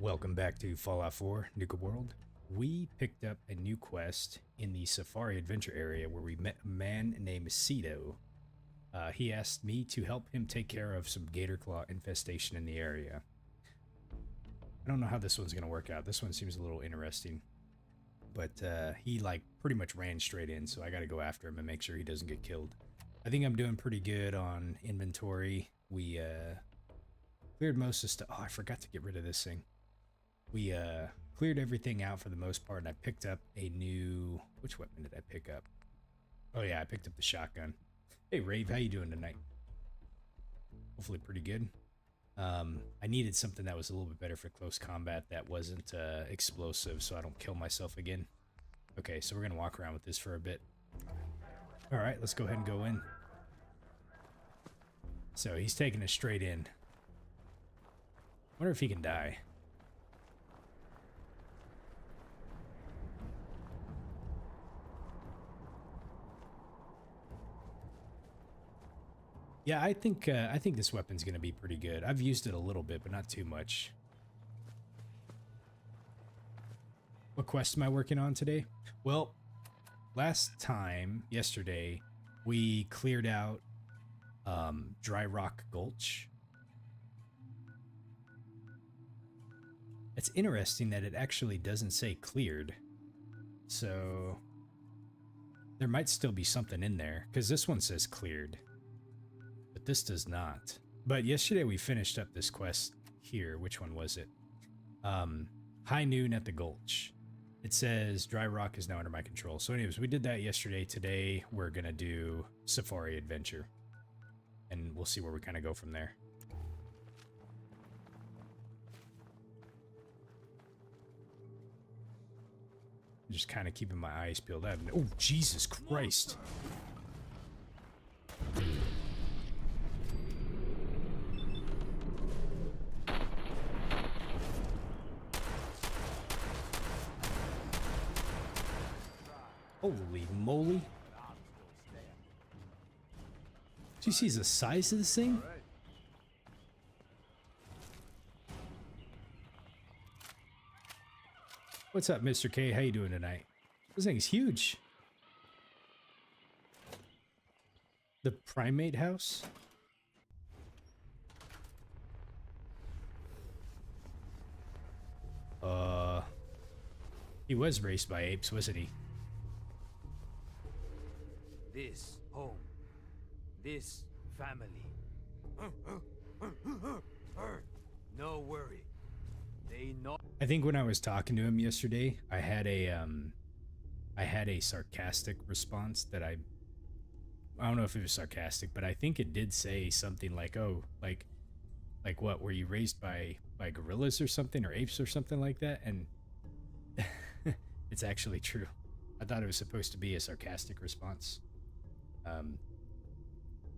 Welcome back to Fallout 4 Nuka-World. We picked up a new quest in the Safari Adventure area where we met a man named Cito. He asked me to help him take care of some gator claw infestation in the area. I don't know how this one's going to work out. This one seems a little interesting. But he pretty much ran straight in, so I got to go after him and make sure he doesn't get killed. I think I'm doing pretty good on inventory. We cleared most of stuff. Oh, I forgot to get rid of this thing. We cleared everything out for the most part, and I picked up a new... Which weapon did I pick up? Oh yeah, I picked up the shotgun. Hey Rave, how you doing tonight? Hopefully pretty good. I needed something that was a little bit better for close combat that wasn't explosive, so I don't kill myself again. Okay, so we're gonna walk around with this for a bit. Alright, let's go ahead and go in. So he's taking us straight in. Wonder if he can die. Yeah, I think this weapon's gonna be pretty good. I've used it a little bit, but not too much. What quest am I working on today? Well, yesterday, we cleared out Dry Rock Gulch. It's interesting that it actually doesn't say cleared. So there might still be something in there, because this one says cleared. But this does not. But yesterday we finished up this quest here. Which one was it? High noon at the Gulch. It says Dry Rock is now under my control. So anyways, we did that yesterday. Today we're gonna do Safari Adventure. And we'll see where we kind of go from there. Just kind of keeping my eyes peeled out. Oh, Jesus Christ. Holy moly. Do you see the size of this thing? What's up, Mr. K? How you doing tonight? This thing's huge. The primate house? He was raised by apes, wasn't he? This home, this family. No worry, they know. I think when I was talking to him yesterday, I had a sarcastic response that I don't know if it was sarcastic, but I think it did say something like, "Oh, like what? Were you raised by gorillas or something, or apes or something like that?" And it's actually true. I thought it was supposed to be a sarcastic response.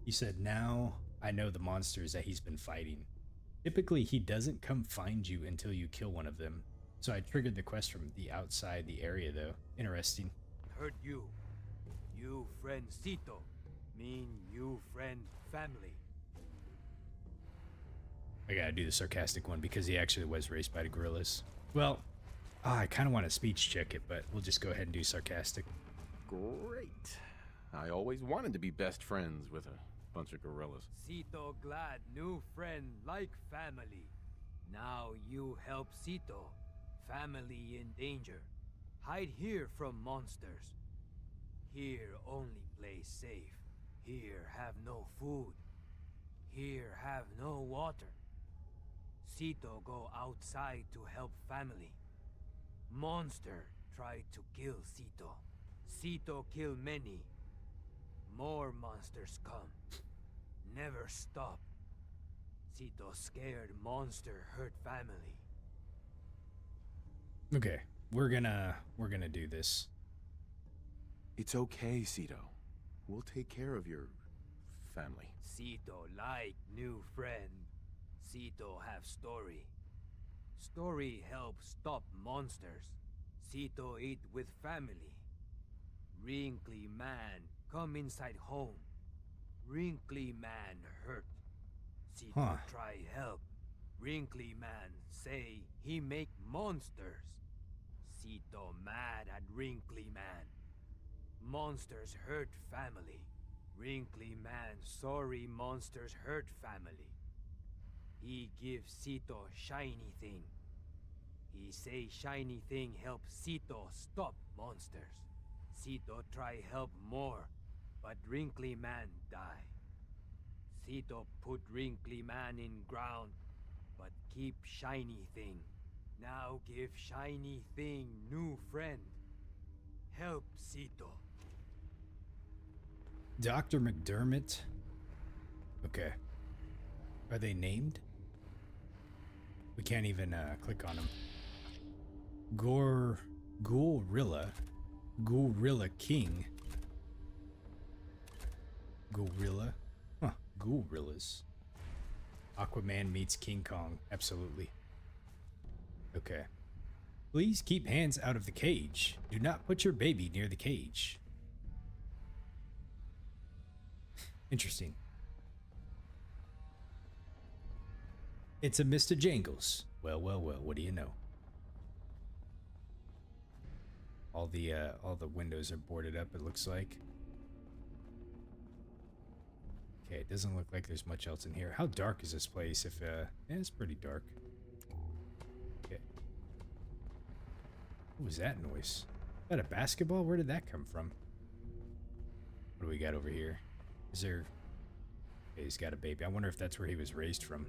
He said, "Now I know the monsters that he's been fighting. Typically, he doesn't come find you until you kill one of them. So I triggered the quest from the outside the area, though. Interesting." Heard you. You friend Cito. Mean you friend family. I gotta do the sarcastic one because he actually was raised by the gorillas. Well, I kind of want to speech check it, but we'll just go ahead and do sarcastic. Great. I always wanted to be best friends with a bunch of gorillas. Cito glad new friend like family. Now you help Cito. Family in danger. Hide here from monsters. Here only play safe. Here have no food. Here have no water. Cito go outside to help family. Monster tried to kill Cito. Cito kill many. More monsters come. Never stop. Cito scared monster hurt family. Okay, we're gonna do this. It's okay, Cito. We'll take care of your family. Cito like new friend. Cito have story. Story help stop monsters. Cito eat with family. Wrinkly man come inside home. Wrinkly man hurt. Cito try help. Wrinkly man say he make monsters. Sito mad at Wrinkly man. Monsters hurt family. Wrinkly man sorry monsters hurt family. He give Sito shiny thing. He say shiny thing help Sito stop monsters. Sito try help more, but Wrinkly man die. Sito put Wrinkly man in ground, but keep shiny thing. Now give shiny thing new friend. Help Sito. Dr. McDermott. Okay. Are they named? We can't even click on them. Gorilla King. Gorilla. Huh. Gorillas. Aquaman meets King Kong. Absolutely. Okay. Please keep hands out of the cage. Do not put your baby near the cage. Interesting. It's a Mr. Jangles. Well, what do you know? All the windows are boarded up, it looks like. Okay, it doesn't look like there's much else in here. How dark is this place? If yeah, it's pretty dark. Okay. What was that noise? Is that a basketball? Where did that come from? What do we got over here? Is there... Okay, he's got a baby. I wonder if that's where he was raised from.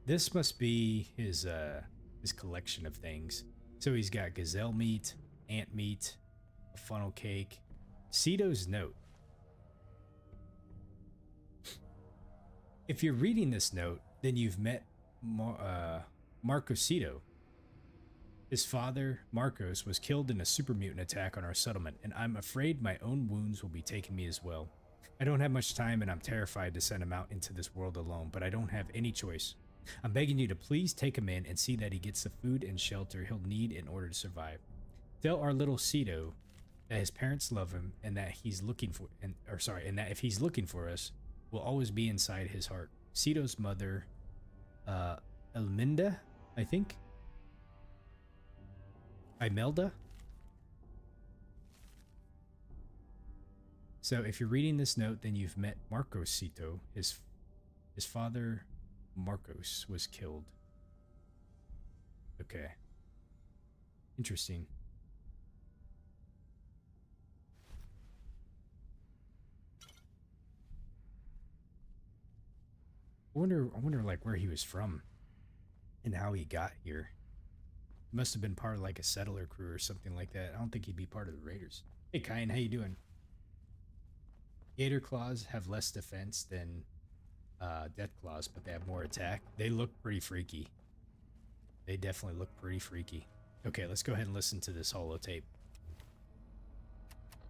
This must be his collection of things. So he's got gazelle meat, ant meat, a funnel cake, Cito's note. If you're reading this note, then you've met Marco Cito. His father, Marcos, was killed in a super mutant attack on our settlement, and I'm afraid my own wounds will be taking me as well. I don't have much time, and I'm terrified to send him out into this world alone, but I don't have any choice. I'm begging you to please take him in and see that he gets the food and shelter he'll need in order to survive. Tell our little Cito that his parents love him and that he's looking for, and that if he's looking for us, we'll always be inside his heart. Cito's mother, Elminda, I think. Imelda. So if you're reading this note, then you've met Marcos Cito. His father, Marcos, was killed. Okay. Interesting. I wonder like where he was from and how he got here. He must have been part of like a settler crew or something like that. I don't think he'd be part of the Raiders. Hey, Kyan, how you doing? Gator claws have less defense than death claws, but they have more attack. They look pretty freaky. They definitely look pretty freaky. Okay, let's go ahead and listen to this holotape.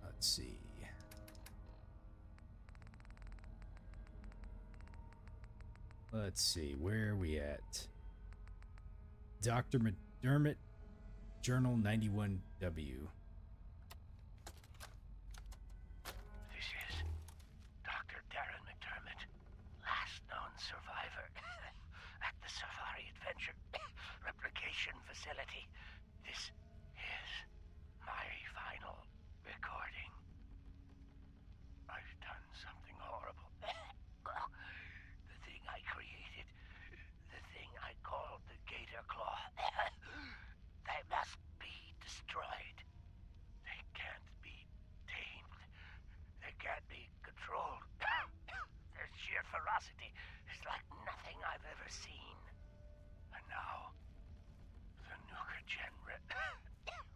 Let's see. Let's see, where are we at? Dr. McDermott, Journal 91W. This is Dr. Darren McDermott, last known survivor at the Safari Adventure Replication Facility. This is my final recording. I've done something horrible. The thing I created, the thing I called the Gator Claw, they must be destroyed. They can't be tamed. They can't be controlled. Their sheer ferocity is like nothing I've ever seen. And now, the Nuka-Gen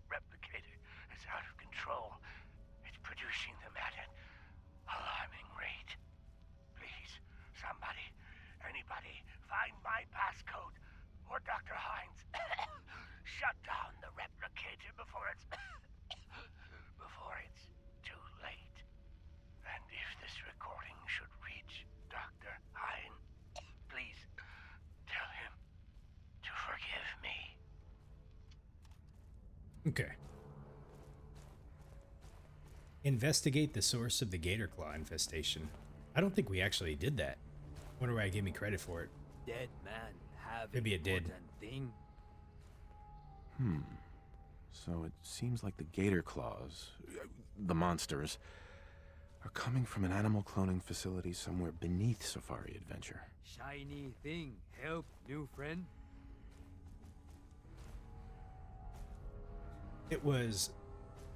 replicator is out of control. It's producing them at an alarming rate. Please, somebody, anybody, find my passcode or Dr. Hines. Shut down the replicator before it's too late. And if this recording should reach Dr. Hines, please tell him to forgive me. Okay. Investigate the source of the Gator Claw infestation. I don't think we actually did that. Wonder why I gave me credit for it. Dead man have Maybe it did. important thing? So it seems like the gator claws, the monsters, are coming from an animal cloning facility somewhere beneath Safari Adventure. Shiny thing help new friend? It was.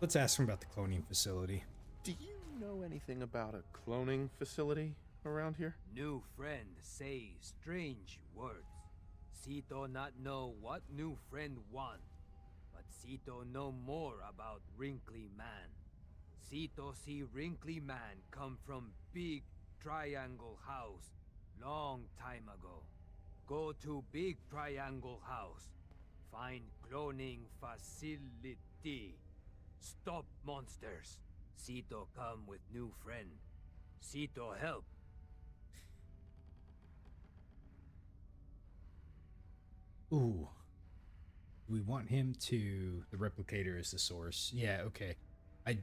Let's ask him about the cloning facility. Do you know anything about a cloning facility around here? New friend say strange words. Sito not know what new friend want, but Sito know more about Wrinkly Man. Sito see Wrinkly Man come from big triangle house long time ago. Go to big triangle house. Find cloning facility. Stop monsters. Sito come with new friend. Sito help. Ooh. Do we want him to... The replicator is the source. Yeah, okay. I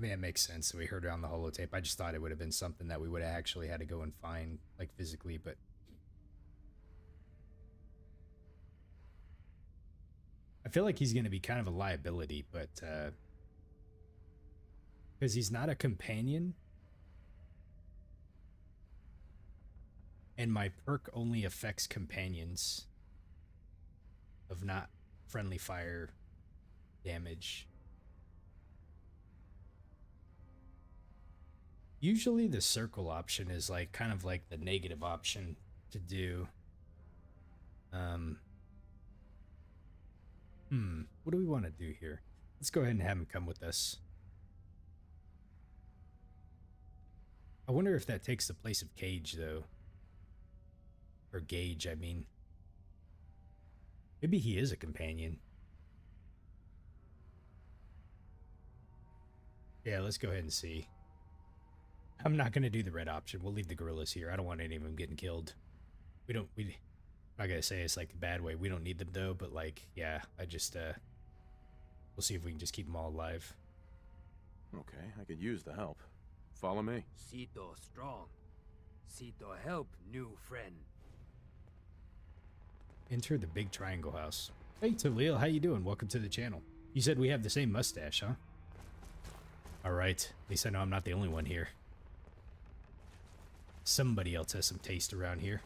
mean, it makes sense that we heard it on the holotape. I just thought it would have been something that we would have actually had to go and find, like, physically, but... I feel like he's going to be kind of a liability, but, because he's not a companion. And my perk only affects companions of not friendly fire damage. Usually the circle option is like kind of like the negative option to do. What do we want to do here? Let's go ahead and have him come with us. I wonder if that takes the place of Cage, though. Or Gage, I mean. Maybe he is a companion. Yeah, let's go ahead and see. I'm not going to do the red option. We'll leave the gorillas here. I don't want any of them getting killed. I'm not going to say it's like the bad way. We don't need them, though, but like, yeah, I just, we'll see if we can just keep them all alive. Okay, I could use the help. Follow me. Sito strong. Sito help new friend. Enter the big triangle house. Hey, Talil, how you doing? Welcome to the channel. You said we have the same mustache, huh? Alright, at least I know I'm not the only one here. Somebody else has some taste around here.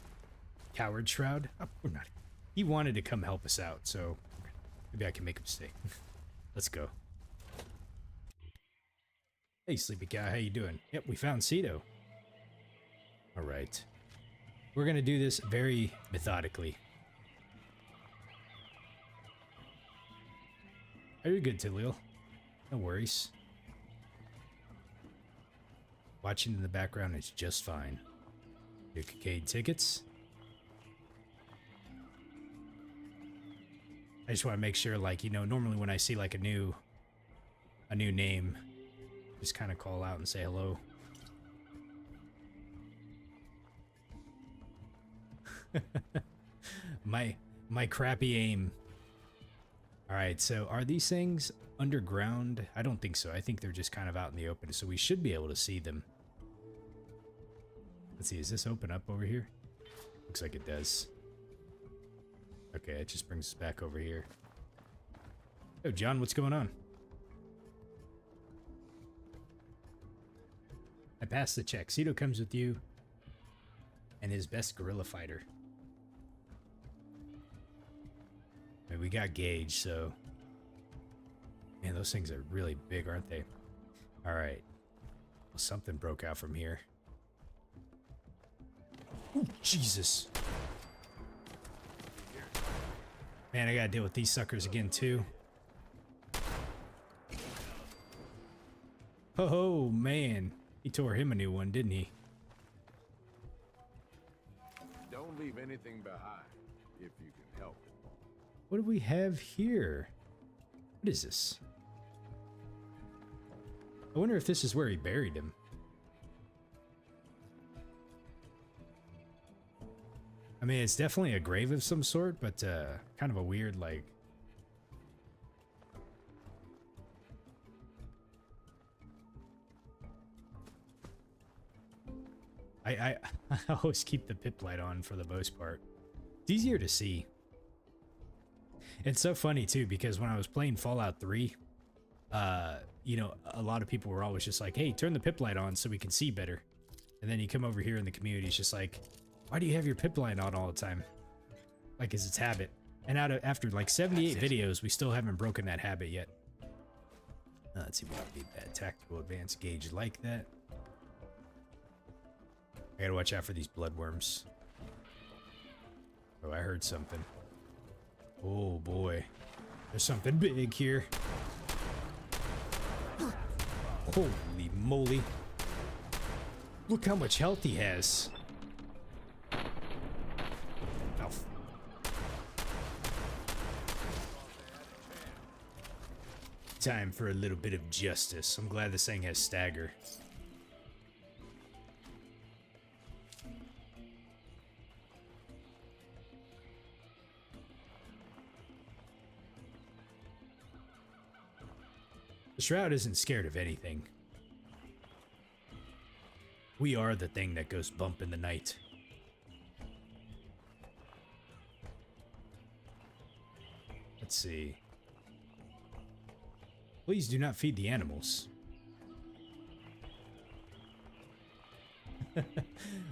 Coward Shroud? Oh, we're not. He wanted to come help us out, so maybe I can make him stay. Let's go. Hey, sleepy guy, how you doing? Yep, we found Sito. Alright. We're gonna do this very methodically. Are you good, Talil? No worries. Watching in the background is just fine. Your Cicade tickets. I just want to make sure, like, you know, normally when I see like a new name, just kind of call out and say hello. my crappy aim. All right, so are these things underground? I don't think so. I think they're just kind of out in the open, so we should be able to see them. Let's see, does this open up over here? Looks like it does. Okay, it just brings us back over here. Oh, John, what's going on? I passed the check. Sito comes with you and his best gorilla fighter. I mean, we got Gage, so... Man, those things are really big, aren't they? Alright. Well, something broke out from here. Oh, Jesus. Man, I gotta deal with these suckers again, too. Oh, man. He tore him a new one, didn't he? Don't leave anything behind, if you can help it. What do we have here? What is this? I wonder if this is where he buried him. I mean, it's definitely a grave of some sort, but kind of a weird, like... I I always keep the pip light on for the most part. It's easier to see. It's so funny too, because when I was playing Fallout 3, you know, a lot of people were always just like, hey, turn the pip light on so we can see better. And then you come over here in the community, it's just like, why do you have your pip light on all the time? Like, it's its habit. And after like 78 videos, we still haven't broken that habit yet. Let's see if we can beat that tactical advanced gauge like that. I gotta watch out for these bloodworms. Oh, I heard something. Oh boy. There's something big here. Holy moly. Look how much health he has. Oh. Time for a little bit of justice. I'm glad this thing has stagger. The Shroud isn't scared of anything. We are the thing that goes bump in the night. Let's see. Please do not feed the animals.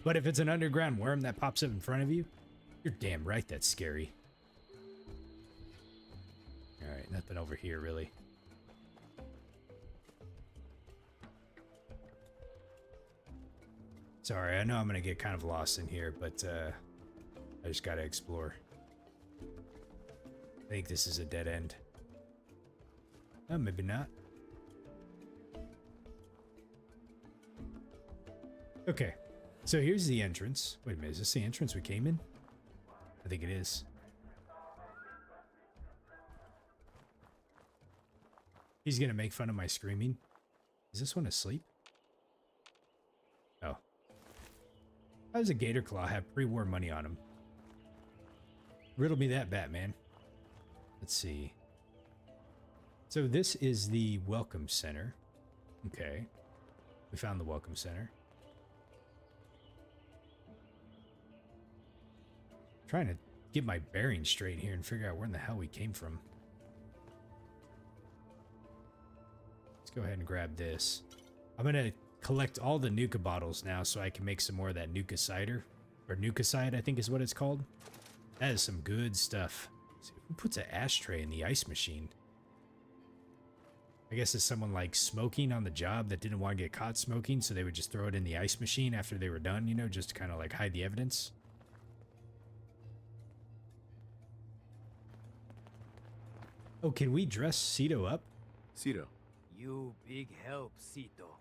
But if it's an underground worm that pops up in front of you, you're damn right that's scary. Alright, nothing over here really. Sorry, I know I'm gonna get kind of lost in here, but I just gotta explore. I think this is a dead end. Oh, maybe not. Okay, so here's the entrance. Wait a minute, is this the entrance we came in? I think it is. He's gonna make fun of my screaming. Is this one asleep? Oh. How does a gator claw have pre-war money on him? Riddle me that, Batman. Let's see. So this is the Welcome Center. Okay. We found the Welcome Center. Trying to get my bearings straight here and figure out where in the hell we came from. Let's go ahead and grab this. I'm gonna collect all the Nuka bottles now so I can make some more of that Nuka cider. Or Nuka-Cide, I think is what it's called. That is some good stuff. Let's see, who puts an ashtray in the ice machine? I guess it's someone like smoking on the job that didn't want to get caught smoking, so they would just throw it in the ice machine after they were done, you know, just to kind of like hide the evidence. Oh, can we dress Cito up? Cito. You big help, Cito.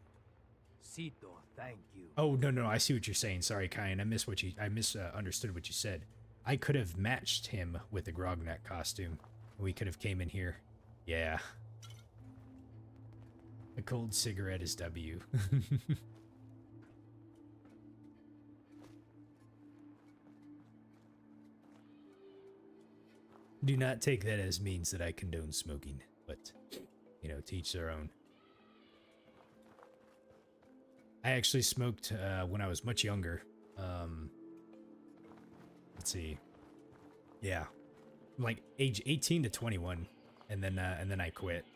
Cito, thank you. Oh, no, I see what you're saying. Sorry, Kyan. I misunderstood what you said. I could have matched him with the Grognak costume. We could have came in here. Yeah. A cold cigarette is W. Do not take that as means that I condone smoking, but, you know, to each their own. I actually smoked when I was much younger. Let's see. Yeah. Like age 18 to 21, and then I quit.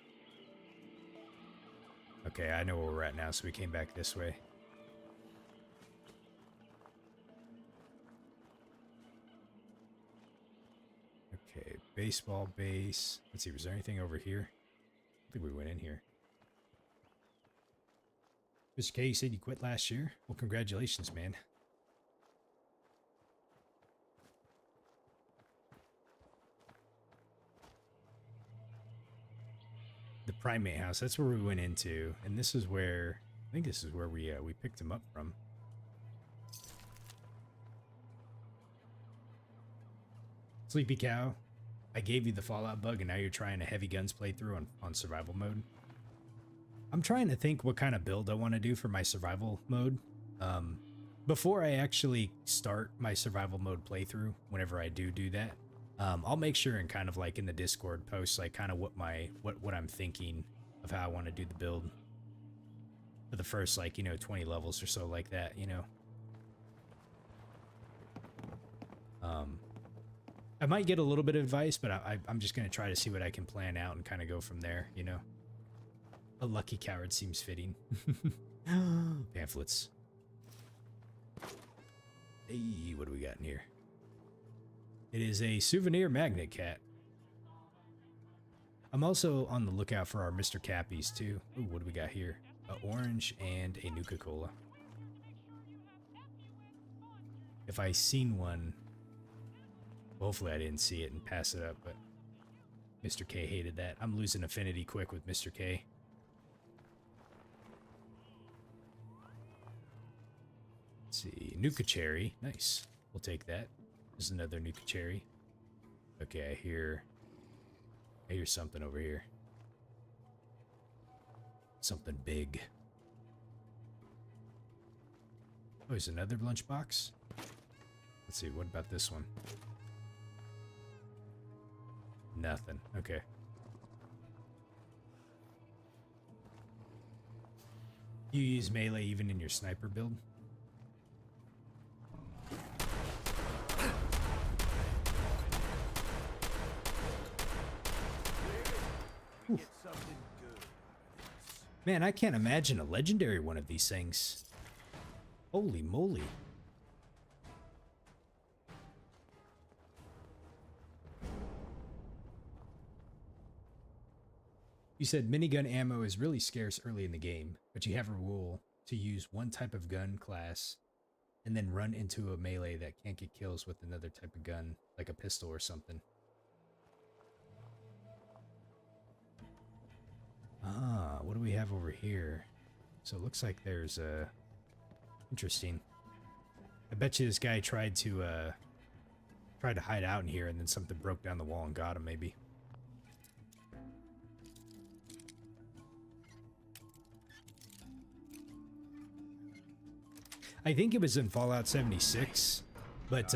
Okay, I know where we're at now, so we came back this way. Okay, baseball base. Let's see, was there anything over here? I think we went in here. Mr. K, you said you quit last year? Well, congratulations, man. The primate house, that's where we went into. And this is where, I think this is where we picked him up from. Sleepy Cow, I gave you the Fallout bug and now you're trying a heavy guns playthrough on survival mode. I'm trying to think what kind of build I want to do for my survival mode. Before I actually start my survival mode playthrough, whenever I do that, I'll make sure and kind of like in the Discord post, like kind of what I'm thinking of how I want to do the build for the first, like, you know, 20 levels or so like that, you know. I might get a little bit of advice, but I'm just going to try to see what I can plan out and kind of go from there, you know? A lucky coward seems fitting. Pamphlets. Hey, what do we got in here? It is a souvenir magnet cat. I'm also on the lookout for our Mr. Cappies, too. Ooh, what do we got here? An orange and a Nuka-Cola. If I seen one, hopefully I didn't see it and pass it up, but Mr. K hated that. I'm losing affinity quick with Mr. K. Let's see, Nuka Cherry. Nice. We'll take that. There's another Nuka Cherry. Okay, I hear something over here. Something big. Oh, there's another lunchbox. Let's see, what about this one? Nothing. Okay. You use melee even in your sniper build? Man, I can't imagine a legendary one of these things. Holy moly. You said minigun ammo is really scarce early in the game, but you have a rule to use one type of gun class and then run into a melee that can't get kills with another type of gun, like a pistol or something. Ah, what do we have over here? So it looks like there's interesting. I bet you this guy tried to hide out in here and then something broke down the wall and got him maybe. I think it was in Fallout 76, but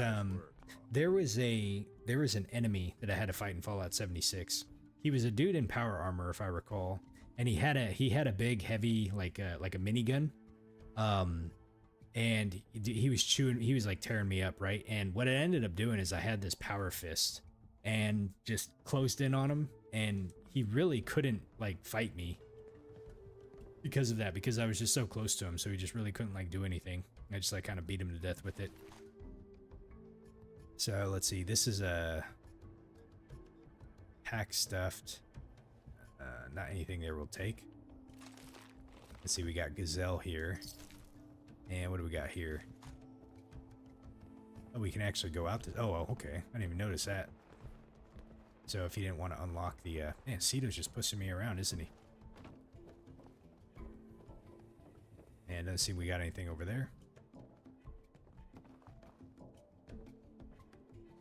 there was an enemy that I had to fight in Fallout 76. He was a dude in power armor, if I recall, and he had a big, heavy like a minigun, and he was like tearing me up, right? And what it ended up doing is I had this power fist and just closed in on him, and he really couldn't like fight me because of that, because I was just so close to him, so he just really couldn't like do anything. I just like kind of beat him to death with it. So let's see, this is a pack stuffed. Not anything there will take. Let's see, we got Gazelle here. And what do we got here? Oh, we can actually go out to... Oh, okay. I didn't even notice that. So if you didn't want to unlock the... Man, Cito's just pushing me around, isn't he? And let's see if we got anything over there.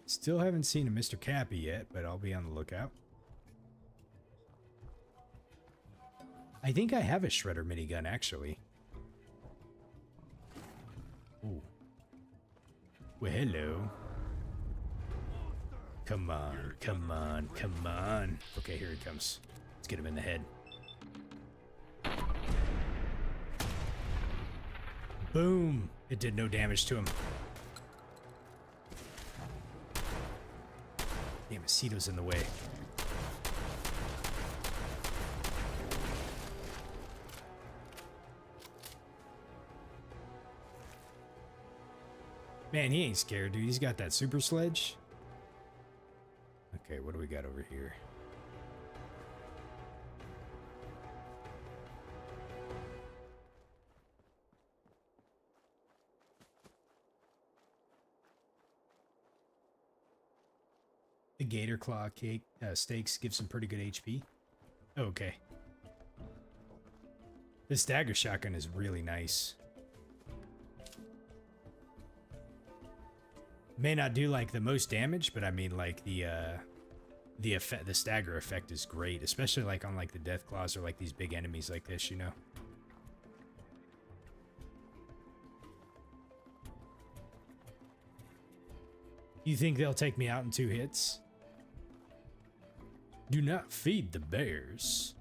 Still haven't seen a Mr. Cappy yet, but I'll be on the lookout. I think I have a shredder minigun, actually. Ooh. Well, hello. Come on, come on, come on. Okay, here he comes. Let's get him in the head. Boom! It did no damage to him. Damn, Cito's in the way. Man, he ain't scared, dude. He's got that super sledge. Okay, what do we got over here? The gator claw cake steaks give some pretty good HP. Oh, okay. This dagger shotgun is really nice. May not do like the most damage, but I mean like the effect, the stagger effect is great, especially like on like the death claws or like these big enemies like this, you know. You think they'll take me out in 2 hits? Do not feed the bears.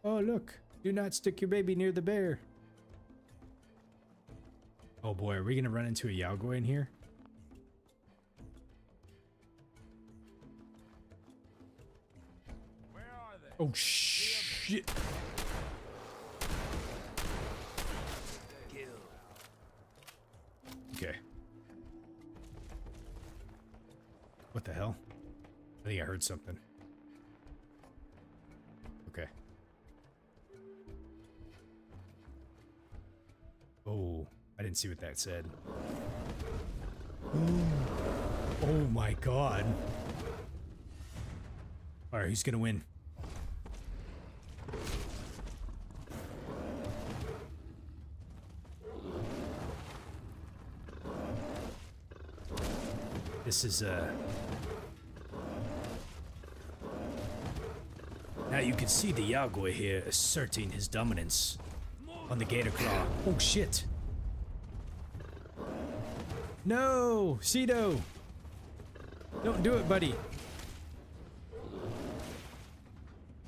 Oh, look. Do not stick your baby near the bear. Oh boy, are we gonna run into a Yaogoi in here? Where are they? Oh shit! Kill. Okay. What the hell? I think I heard something. Okay. Oh, I didn't see what that said. Oh my god. Alright, who's gonna win? This is now you can see the Yaogoi here asserting his dominance on the Gator Claw. Oh shit. No, Cedo. Don't do it, buddy.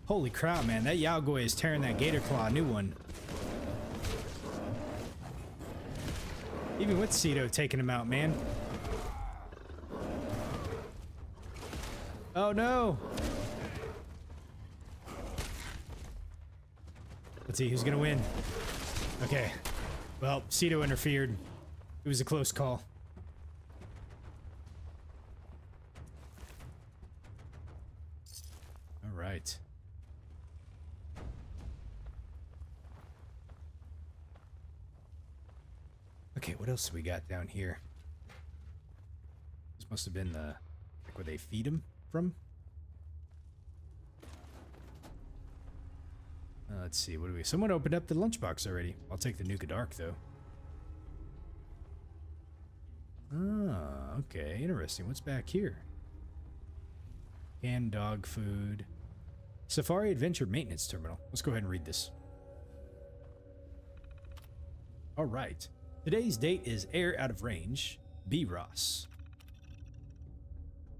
Holy crap, man. That Yaogoi is tearing that Gator Claw a new one. Even with Cedo taking him out, man. Oh no. Let's see who's gonna win. Okay. Well, Cedo interfered. It was a close call. All right. Okay, what else do we got down here? This must have been the like where they feed him from. Let's see, what do we... Someone opened up the lunchbox already. I'll take the Nuka Dark, though. Ah, okay, interesting. What's back here? Canned dog food. Safari Adventure Maintenance Terminal. Let's go ahead and read this. All right. Today's date is Air Out of Range, B. Ross.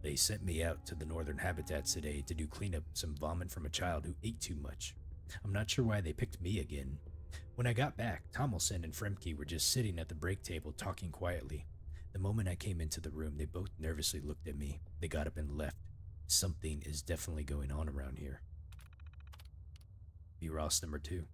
They sent me out to the northern habitats today to do cleanup some vomit from a child who ate too much. I'm not sure why they picked me again. When I got back, Tomlinson and Fremke were just sitting at the break table talking quietly. The moment I came into the room, they both nervously looked at me. They got up and left. Something is definitely going on around here. B. Ross number 2.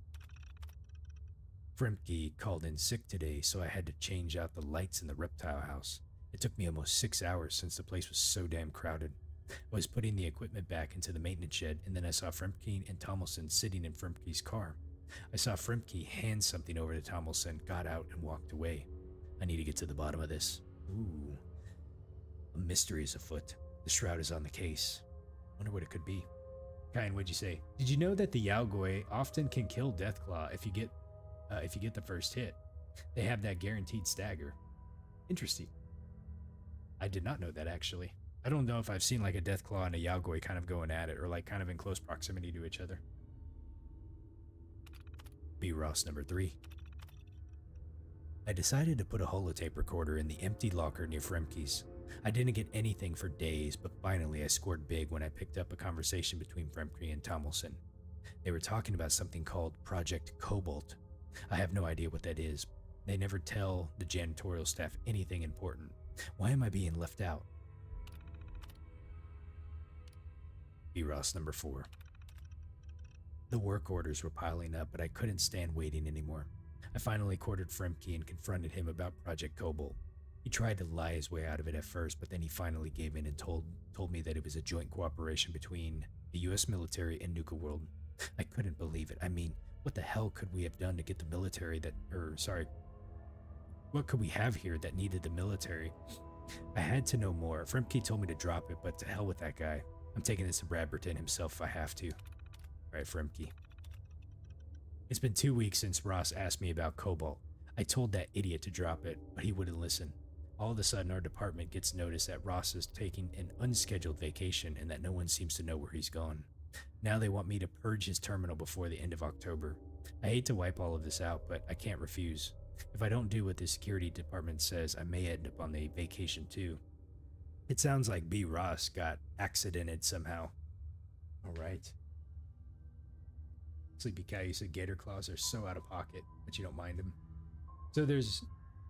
Fremke called in sick today, so I had to change out the lights in the reptile house. It took me almost 6 hours since the place was so damn crowded. I was putting the equipment back into the maintenance shed, and then I saw Fremke and Tomlinson sitting in Fremke's car. I saw Fremke hand something over to Tomlinson, got out, and walked away. I need to get to the bottom of this. Ooh. A mystery is afoot. The shroud is on the case. Wonder what it could be. Kyan, what'd you say? Did you know that the Yaogoi often can kill Deathclaw if you get the first hit? They have that guaranteed stagger. Interesting. I did not know that, actually. I don't know if I've seen like a Deathclaw and a Yaogoi kind of going at it, or like kind of in close proximity to each other. B. Ross number 3. I decided to put a holotape recorder in the empty locker near Fremke's. I didn't get anything for days, but finally I scored big when I picked up a conversation between Fremke and Tomlinson. They were talking about something called Project Cobalt. I have no idea what that is. They never tell the janitorial staff anything important. Why am I being left out? B. Ross number 4. The work orders were piling up, but I couldn't stand waiting anymore. I finally cornered Fremke and confronted him about Project Cobalt. He tried to lie his way out of it at first, but then he finally gave in and told me that it was a joint cooperation between the US military and Nuka-World. I couldn't believe it. I mean, what the hell could we have done to get the military what could we have here that needed the military? I had to know more. Fremke told me to drop it, but to hell with that guy. I'm taking this to Bradberton himself if I have to. Alright, Fremke. It's been 2 weeks since Ross asked me about Cobalt. I told that idiot to drop it, but he wouldn't listen. All of a sudden, our department gets notice that Ross is taking an unscheduled vacation and that no one seems to know where he's gone. Now they want me to purge his terminal before the end of October. I hate to wipe all of this out, but I can't refuse. If I don't do what the security department says, I may end up on the vacation too. It sounds like B. Ross got accidented somehow. Alright. Sleepy Cat, you said gator claws are so out of pocket, but you don't mind them. So there's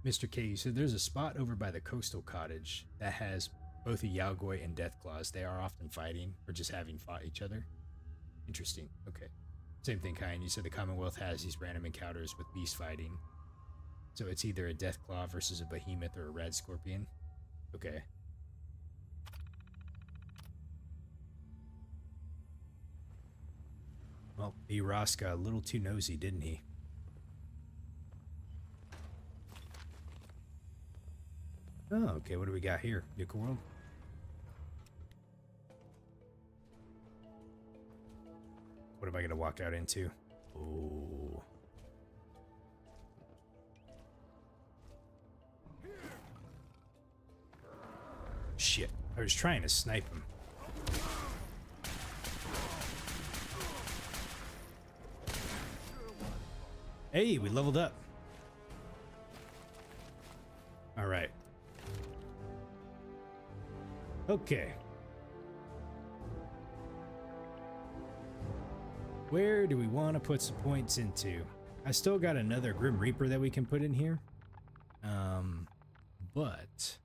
Mr. K, you said there's a spot over by the coastal cottage that has both a Yaogoi and Deathclaws. They are often fighting or just having fought each other. Interesting. Okay. Same thing, Kyan. You said the Commonwealth has these random encounters with beast fighting. So it's either a Deathclaw versus a Behemoth or a Red Scorpion. Okay. Well, B. Ross got a little too nosy, didn't he? Oh, okay. What do we got here? Nuka-World? What am I going to walk out into? Oh. Shit. I was trying to snipe him. Hey, we leveled up. All right. Okay. Where do we want to put some points into? I still got another Grim Reaper that we can put in here. But...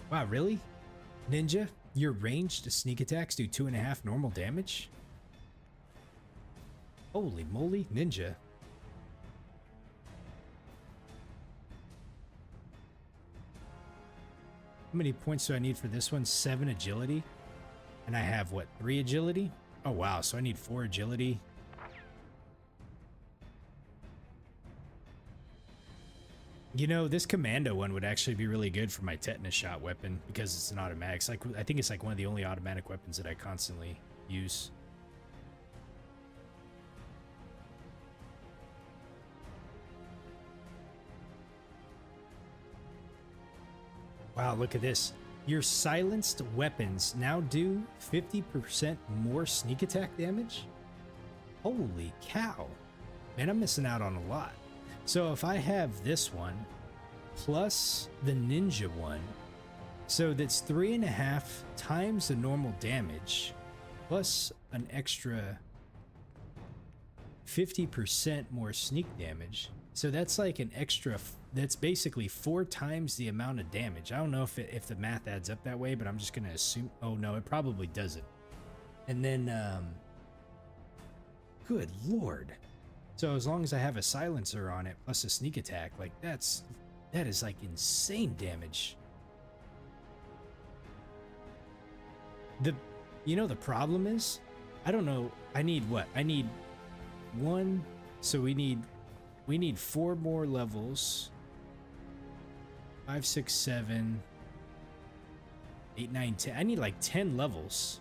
Wow, really? Ninja, your ranged sneak attacks do 2.5 normal damage? Holy moly, Ninja. How many points do I need for this one? 7 agility? And I have, what, 3 agility? Oh, wow, so I need 4 agility. You know, this commando one would actually be really good for my tetanus shot weapon because it's an automatic. It's like, I think it's like one of the only automatic weapons that I constantly use. Wow, look at this. Your silenced weapons now do 50% more sneak attack damage? Holy cow. Man, I'm missing out on a lot. So if I have this one plus the ninja one, so that's 3.5 times the normal damage plus an extra 50% more sneak damage. So that's like an extra, that's basically 4 times the amount of damage. I don't know if the math adds up that way, but I'm just going to assume, oh no, it probably doesn't. And then, good Lord. So as long as I have a silencer on it plus a sneak attack, like that is like insane damage. You know the problem is, I don't know, I need what? I need 1, so we need 4 more levels. 5, 6, 7, 8, 9, 10. I need like 10 levels.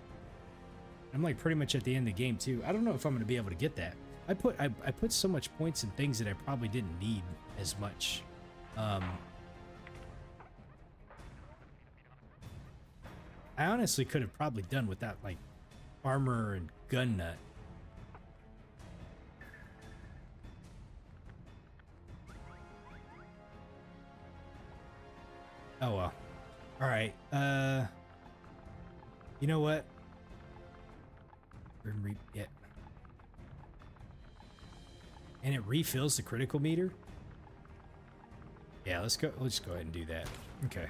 I'm like pretty much at the end of the game too. I don't know if I'm going to be able to get that. I put so much points in things that I probably didn't need as much. I honestly could have probably done without like armor and gun nut. Oh well. All right. You know what? Yeah. And it refills the critical meter? Yeah, let's go ahead and do that. Okay.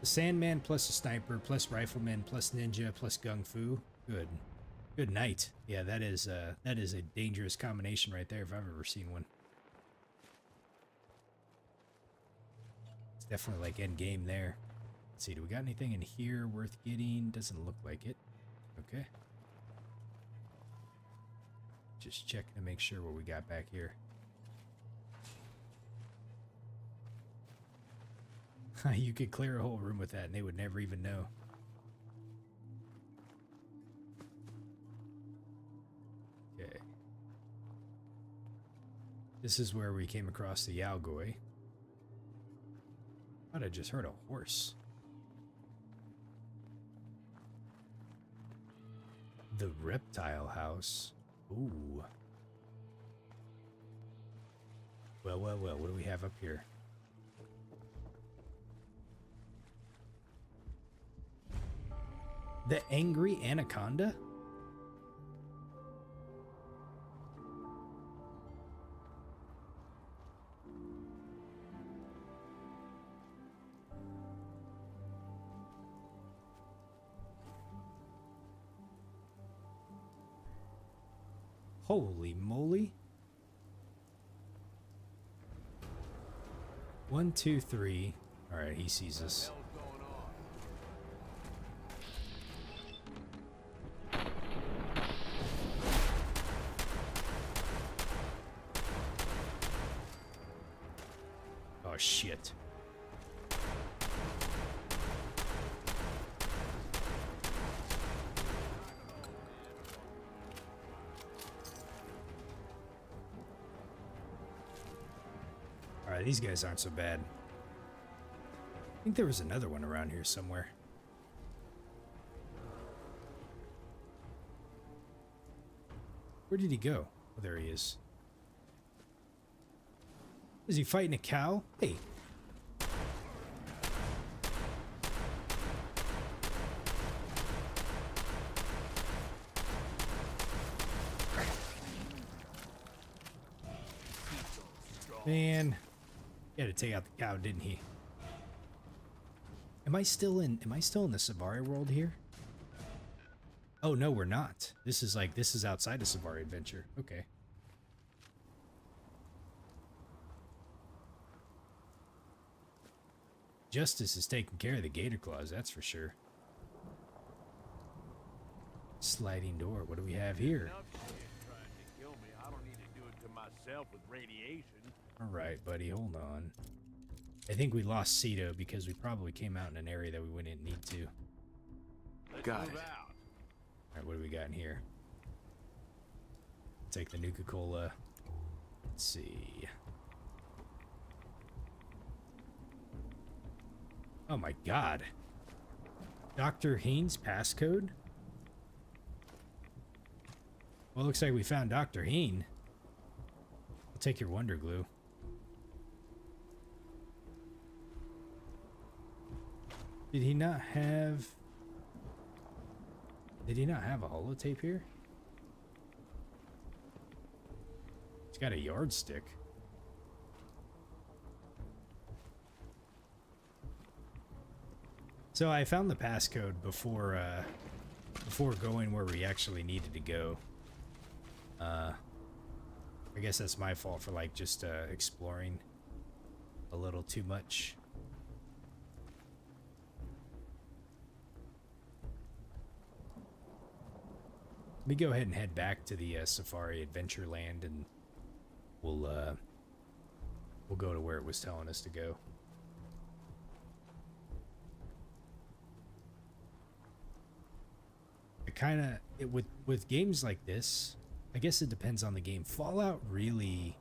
The Sandman plus a sniper plus rifleman plus ninja plus gung fu. Good night. Yeah, that is a dangerous combination right there if I've ever seen one. It's definitely like end game there. Let's see, do we got anything in here worth getting? Doesn't look like it. Okay. Just checking to make sure what we got back here. You could clear a whole room with that and they would never even know. Okay. This is where we came across the Yaogoi. Thought I just heard a horse. The reptile house. Ooh. Well, well, well. What do we have up here? The angry anaconda? Holy moly. 1, 2, 3. All right, he sees us. Oh shit. Alright, these guys aren't so bad. I think there was another one around here somewhere. Where did he go? Oh, there he is. Is he fighting a cow? Hey. Man. He had to take out the cow, didn't he? Am I still in the Safari world here? Oh no, we're not. This is outside of Safari Adventure. Okay. Justice is taking care of the gator claws, that's for sure. Sliding door. What do we have here? Alright, buddy, hold on. I think we lost Cito because we probably came out in an area that we wouldn't need to. Got it. Alright, what do we got in here? Take the Nuka-Cola. Let's see. Oh my god. Dr. Haynes passcode? Well, looks like we found Dr. Haynes. I'll take your Wonder Glue. Did he not have a holotape here? He's got a yardstick. So I found the passcode before going where we actually needed to go. I guess that's my fault for like just exploring a little too much. Let me go ahead and head back to the Safari Adventureland, and we'll go to where it was telling us to go. With games like this, I guess it depends on the game. Fallout really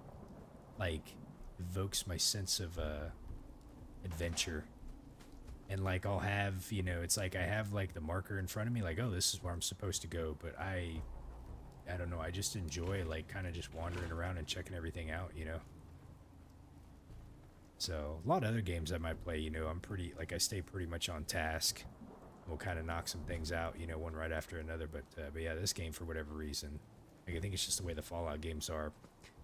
like evokes my sense of adventure. And like I'll have, you know, it's like I have like the marker in front of me, like, oh, this is where I'm supposed to go, but I don't know, I just enjoy like kind of just wandering around and checking everything out, you know. So a lot of other games I might play, you know, I stay pretty much on task. We'll kind of knock some things out, you know, one right after another. But yeah, this game, for whatever reason, like, I think it's just the way the Fallout games are.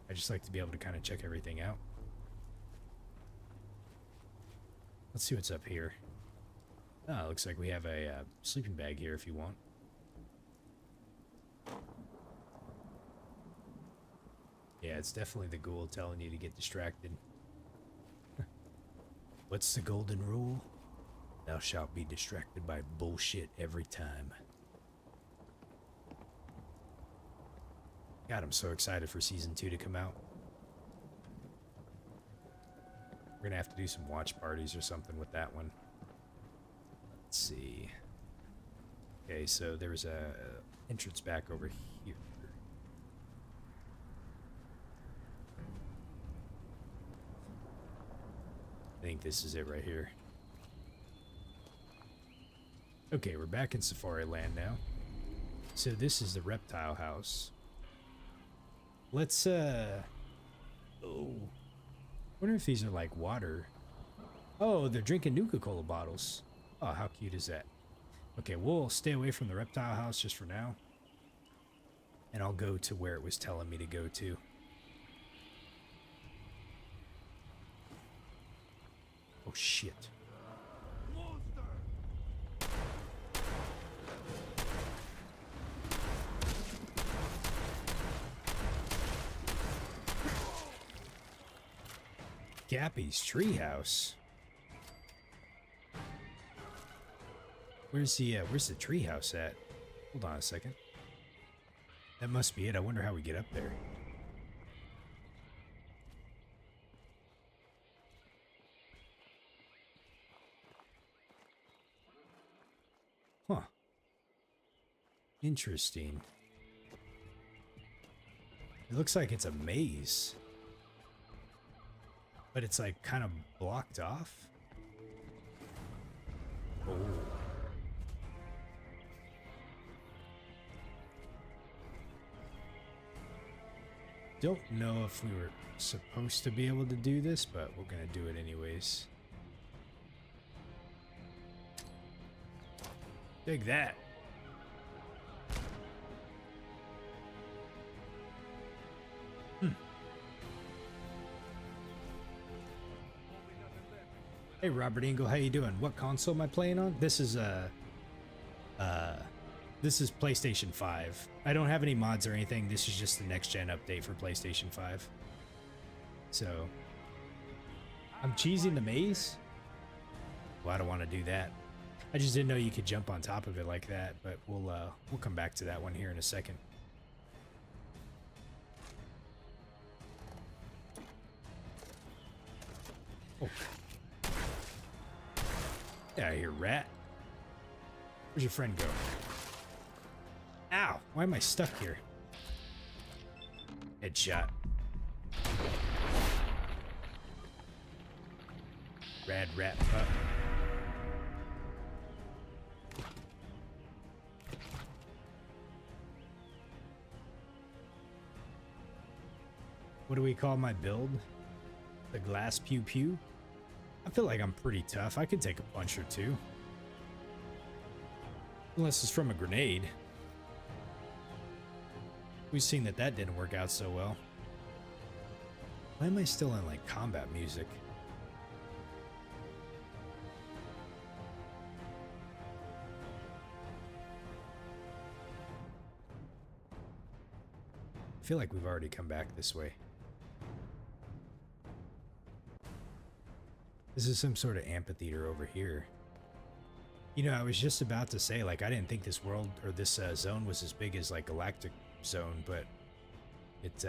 I just like to be able to kind of check everything out. Let's see what's up here. Oh, looks like we have a sleeping bag here if you want. Yeah, it's definitely the ghoul telling you to get distracted. What's the golden rule? Thou shalt be distracted by bullshit every time. God, I'm so excited for Season 2 to come out. We're gonna have to do some watch parties or something with that one. Let's see. Okay, so there's a entrance back over here. I think this is it right here. Okay, we're back in Safari Land now. So this is the reptile house. Let's oh, wonder if these are like water. Oh, they're drinking Nuka-Cola bottles. Oh, how cute is that? Okay, we'll stay away from the reptile house just for now. And I'll go to where it was telling me to go to. Oh, shit. Gappy's treehouse. Where's the treehouse at? Hold on a second. That must be it. I wonder how we get up there. Huh. Interesting. It looks like it's a maze. But it's like kind of blocked off. Oh. Don't know if we were supposed to be able to do this, but we're gonna do it anyways. Dig that. Hey Robert Engel, how you doing? What console am I playing on? This is PlayStation 5. I don't have any mods or anything. This is just the next gen update for PlayStation 5. So I'm cheesing the maze. Well, I don't want to do that. I just didn't know you could jump on top of it like that, but we'll come back to that one here in a second. Oh. Get out of here, rat. Where's your friend go? Ow! Why am I stuck here? Headshot. Rad rat pup. What do we call my build? The glass pew pew? I feel like I'm pretty tough. I could take a punch or two. Unless it's from a grenade. We've seen that didn't work out so well. Why am I still in like combat music? I feel like we've already come back this way. This is some sort of amphitheater over here. You know, I was just about to say, like, I didn't think this world or this zone was as big as like Galactic Zone, but it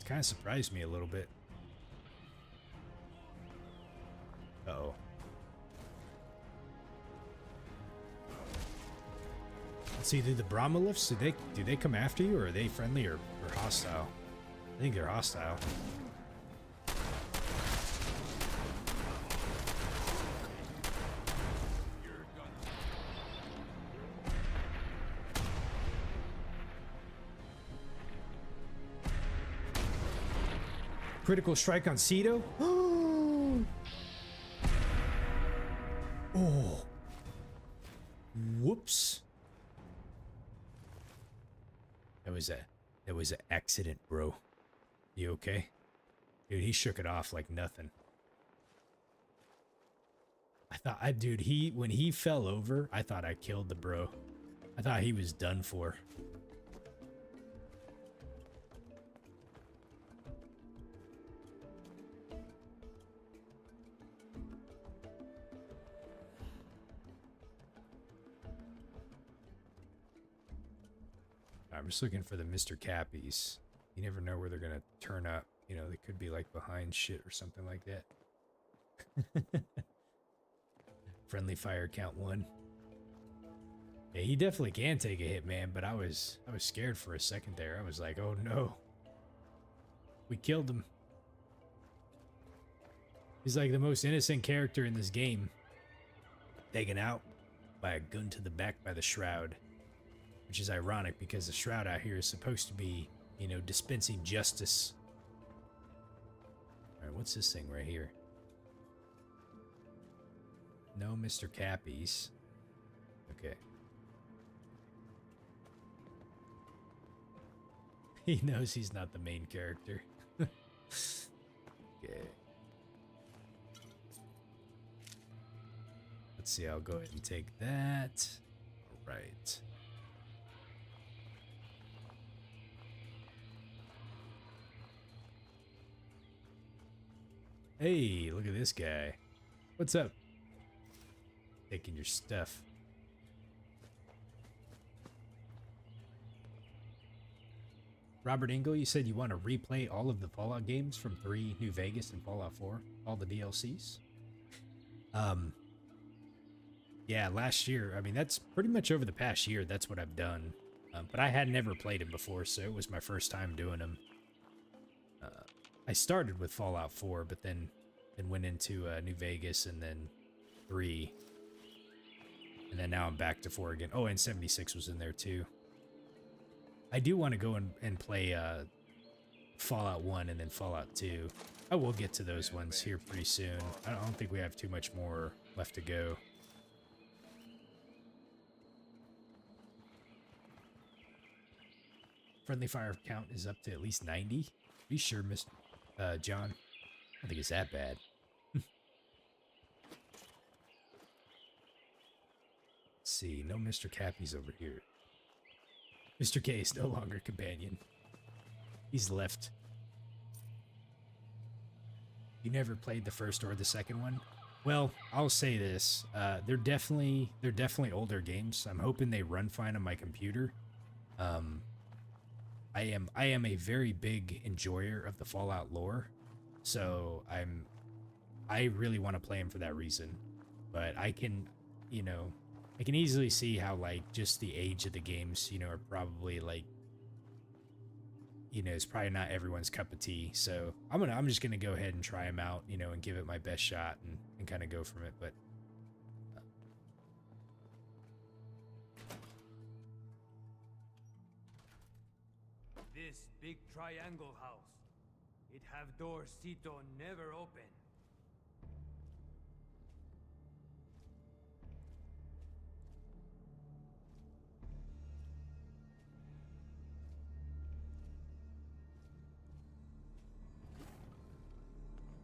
kind of surprised me a little bit. Uh-oh. Let's see, do the Brahmalifts, do they come after you, or are they friendly or hostile? I think they're hostile. Critical strike on Cedo? Oh. Whoops. That was an accident, bro. You okay? Dude, he shook it off like nothing. Dude, when he fell over, I thought I killed the bro. I thought he was done for. I'm just looking for the Mr. Cappies. You never know where they're gonna turn up. You know, they could be like behind shit or something like that. Friendly fire count 1. Yeah, he definitely can take a hit, man, but I was scared for a second there. I was like, oh no. We killed him. He's like the most innocent character in this game. Taken out by a gun to the back by the shroud. which is ironic because the Shroud out here is supposed to be, you know, dispensing justice. All right, what's this thing right here? No Mr. Cappies. Okay. He knows he's not the main character. Okay. Let's see, I'll go ahead and take that. All right. Hey, look at this guy. What's up? Taking your stuff. Robert Engel, you said you want to replay all of the Fallout games from 3, New Vegas, and Fallout 4, all the DLCs. Yeah, last year. I mean, that's pretty much over the past year. That's what I've done. But I had never played them before, so it was my first time doing them. I started with Fallout 4, but then went into New Vegas and then 3. And then now I'm back to 4 again. Oh, and 76 was in there too. I do want to go and play Fallout 1 and then Fallout 2. I will get to those ones here pretty soon. I don't think we have too much more left to go. Friendly fire count is up to at least 90. Be sure, Mr. John. I don't think it's that bad. Let's see. No Mr. Cappy's over here. Mr. K is no longer companion. He's left. You never played the first or the second one? Well, I'll say this. They're definitely older games. I'm hoping they run fine on my computer. I am a very big enjoyer of the Fallout lore, so I really want to play them for that reason. But I can, you know, I can easily see how, like, just the age of the games, you know, are probably, like, you know, it's probably not everyone's cup of tea. So I'm just gonna go ahead and try them out, you know, and give it my best shot and kind of go from it. But This big triangle house. It have doors Cito never open.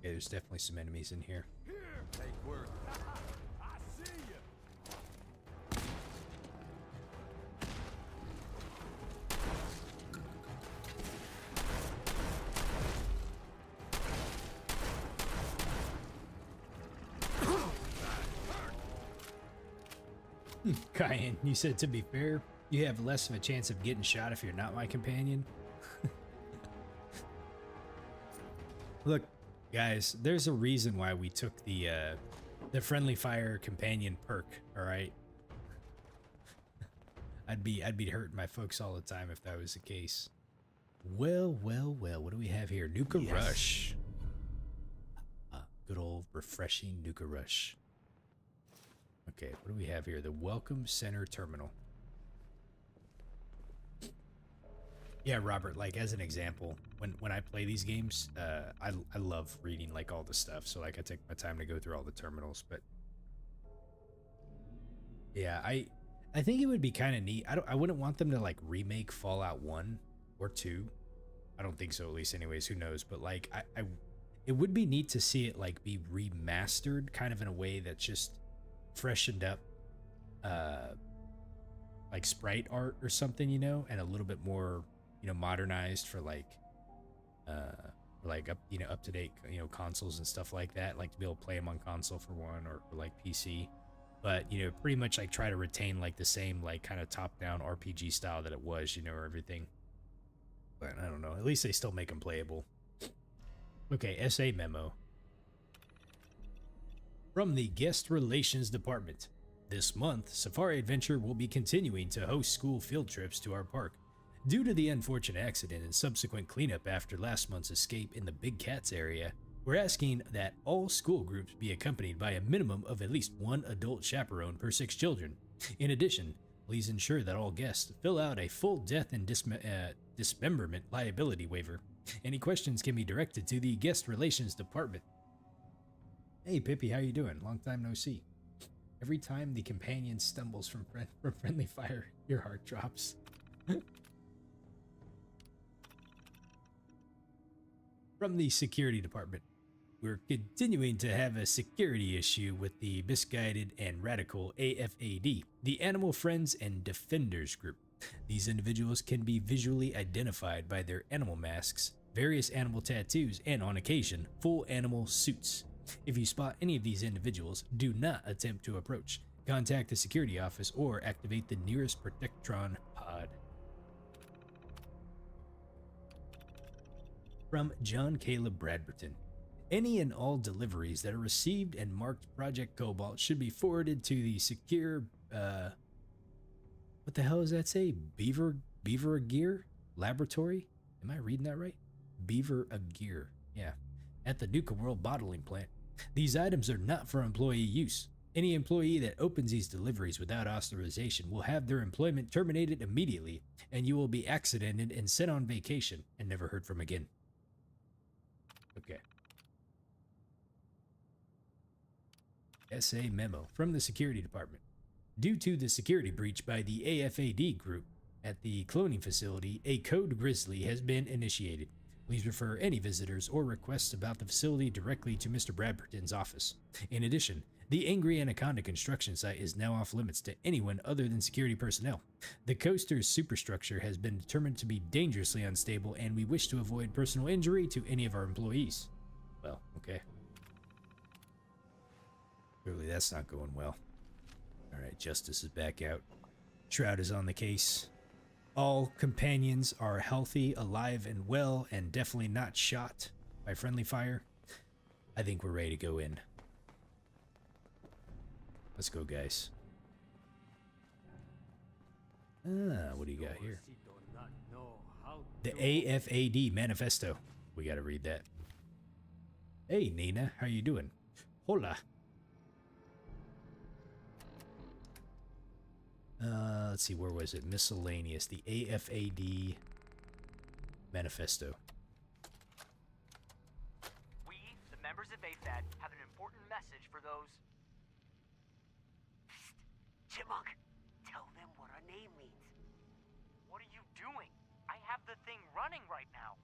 yeah, there's definitely some enemies in here. Here! Take work. I see you! Cayenne, you said to be fair, you have less of a chance of getting shot if you're not my companion. Look, guys, there's a reason why we took the friendly fire companion perk, all right? I'd be hurting my folks all the time if that was the case. Well, what do we have here? Nuka Rush. Good old refreshing Nuka Rush. Okay, what do we have here? The Welcome Center Terminal. Yeah, Robert, like, as an example, when I play these games, I love reading, like, all the stuff. So, like, I take my time to go through all the terminals. But yeah, I think it would be kind of neat. I wouldn't want them to, like, remake Fallout 1 or 2. I don't think so, at least anyways. Who knows? But, like, it would be neat to see it, like, be remastered kind of in a way that's just freshened up, like, sprite art or something, you know, and a little bit more, you know, modernized for, like, up to date, you know, consoles and stuff like that, like to be able to play them on console for one, or like PC. But, you know, pretty much like try to retain like the same, like, kind of top down RPG style that it was, you know, or everything. But I don't know, at least they still make them playable. Okay, SA memo from the Guest Relations Department. This month, Safari Adventure will be continuing to host school field trips to our park. Due to the unfortunate accident and subsequent cleanup after last month's escape in the Big Cats area, we're asking that all school groups be accompanied by a minimum of at least one adult chaperone per 6 children. In addition, Please ensure that all guests fill out a full death and dismemberment liability waiver. Any questions can be directed to the Guest Relations Department. Hey, Pippi, how you doing? Long time no see. Every time the companion stumbles from friendly fire, your heart drops. From the Security Department. We're continuing to have a security issue with the misguided and radical AFAD, the Animal Friends and Defenders Group. These individuals can be visually identified by their animal masks, various animal tattoos, and on occasion, full animal suits. If you spot any of these individuals, do not attempt to approach. Contact the security office or activate the nearest Protectron pod. From John Caleb Bradberton. Any and all deliveries that are received and marked Project Cobalt should be forwarded to the secure, what the hell does that say? Beaver Gear Laboratory? Am I reading that right? Beaver Gear, yeah. At the Nuka-World bottling plant. These items are not for employee use. Any employee that opens these deliveries without authorization will have their employment terminated immediately, and you will be accidented and sent on vacation and never heard from again. Okay. SA memo from the Security Department. Due to the security breach by the AFAD group at the cloning facility, a code grizzly has been initiated. Please refer any visitors or requests about the facility directly to Mr. Bradberton's office. In addition, the Angry Anaconda construction site is now off limits to anyone other than security personnel. The coaster's superstructure has been determined to be dangerously unstable, and we wish to avoid personal injury to any of our employees. Well, okay. Clearly that's not going well. Alright, Justice is back out. Shroud is on the case. All companions are healthy, alive, and well, and definitely not shot by friendly fire. I think we're ready to go in. Let's go, guys. What do you got here? The AFAD Manifesto. We gotta read that. Hey, Nina, how you doing? Hola. Let's see, where was it? Miscellaneous, the AFAD Manifesto. We, the members of AFAD, have an important message for those... Psst. Chipmunk, tell them what our name means. What are you doing? I have the thing running right now.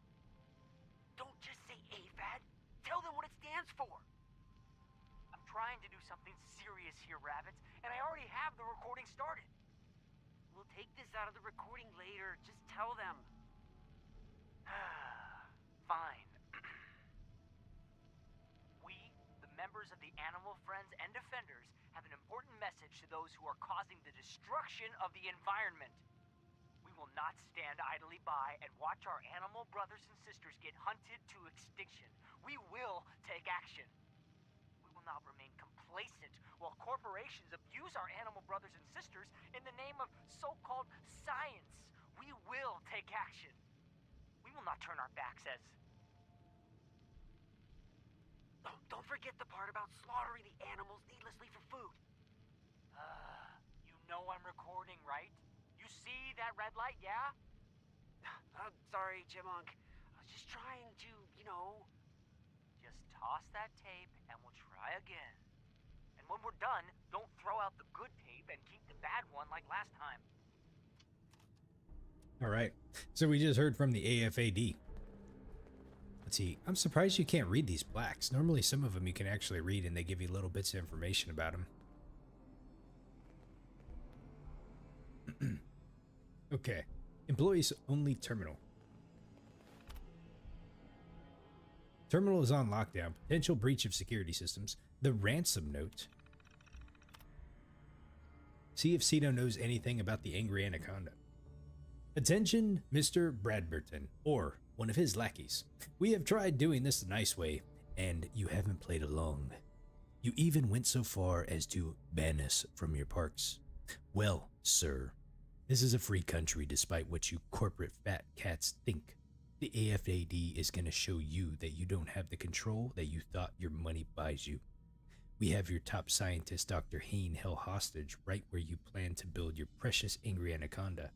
Don't just say AFAD. Tell them what it stands for. I'm trying to do something serious here, Rabbits, and I already have the recording started. We'll take this out of the recording later. Just tell them. Fine. We, the members of the Animal Friends and Defenders, have an important message to those who are causing the destruction of the environment. We will not stand idly by and watch our animal brothers and sisters get hunted to extinction. We will take action. We will not remain complacent while corporations abuse our animal brothers and sisters in the name of so-called science. We will take action. We will not turn our backs as... Don't forget the part about slaughtering the animals needlessly for food. You know I'm recording, right? You see that red light, yeah? Sorry, Chipmunk. I was just trying to, you know... Just toss that tape and we'll try again. And when we're done, don't throw out the good tape and keep the bad one like last time. Alright, so we just heard from the AFAD. Let's see, I'm surprised you can't read these plaques. Normally some of them you can actually read and they give you little bits of information about them. Okay, employees only terminal. Terminal is on lockdown. Potential breach of security systems. The ransom note. See if Cito knows anything about the Angry Anaconda. Attention, Mr. Bradberton, or one of his lackeys. We have tried doing this the nice way, and you haven't played along. You even went so far as to ban us from your parks. Well, sir, this is a free country despite what you corporate fat cats think. The AFAD is going to show you that you don't have the control that you thought your money buys you. We have your top scientist, Dr. Heen, held hostage right where you plan to build your precious angry anaconda.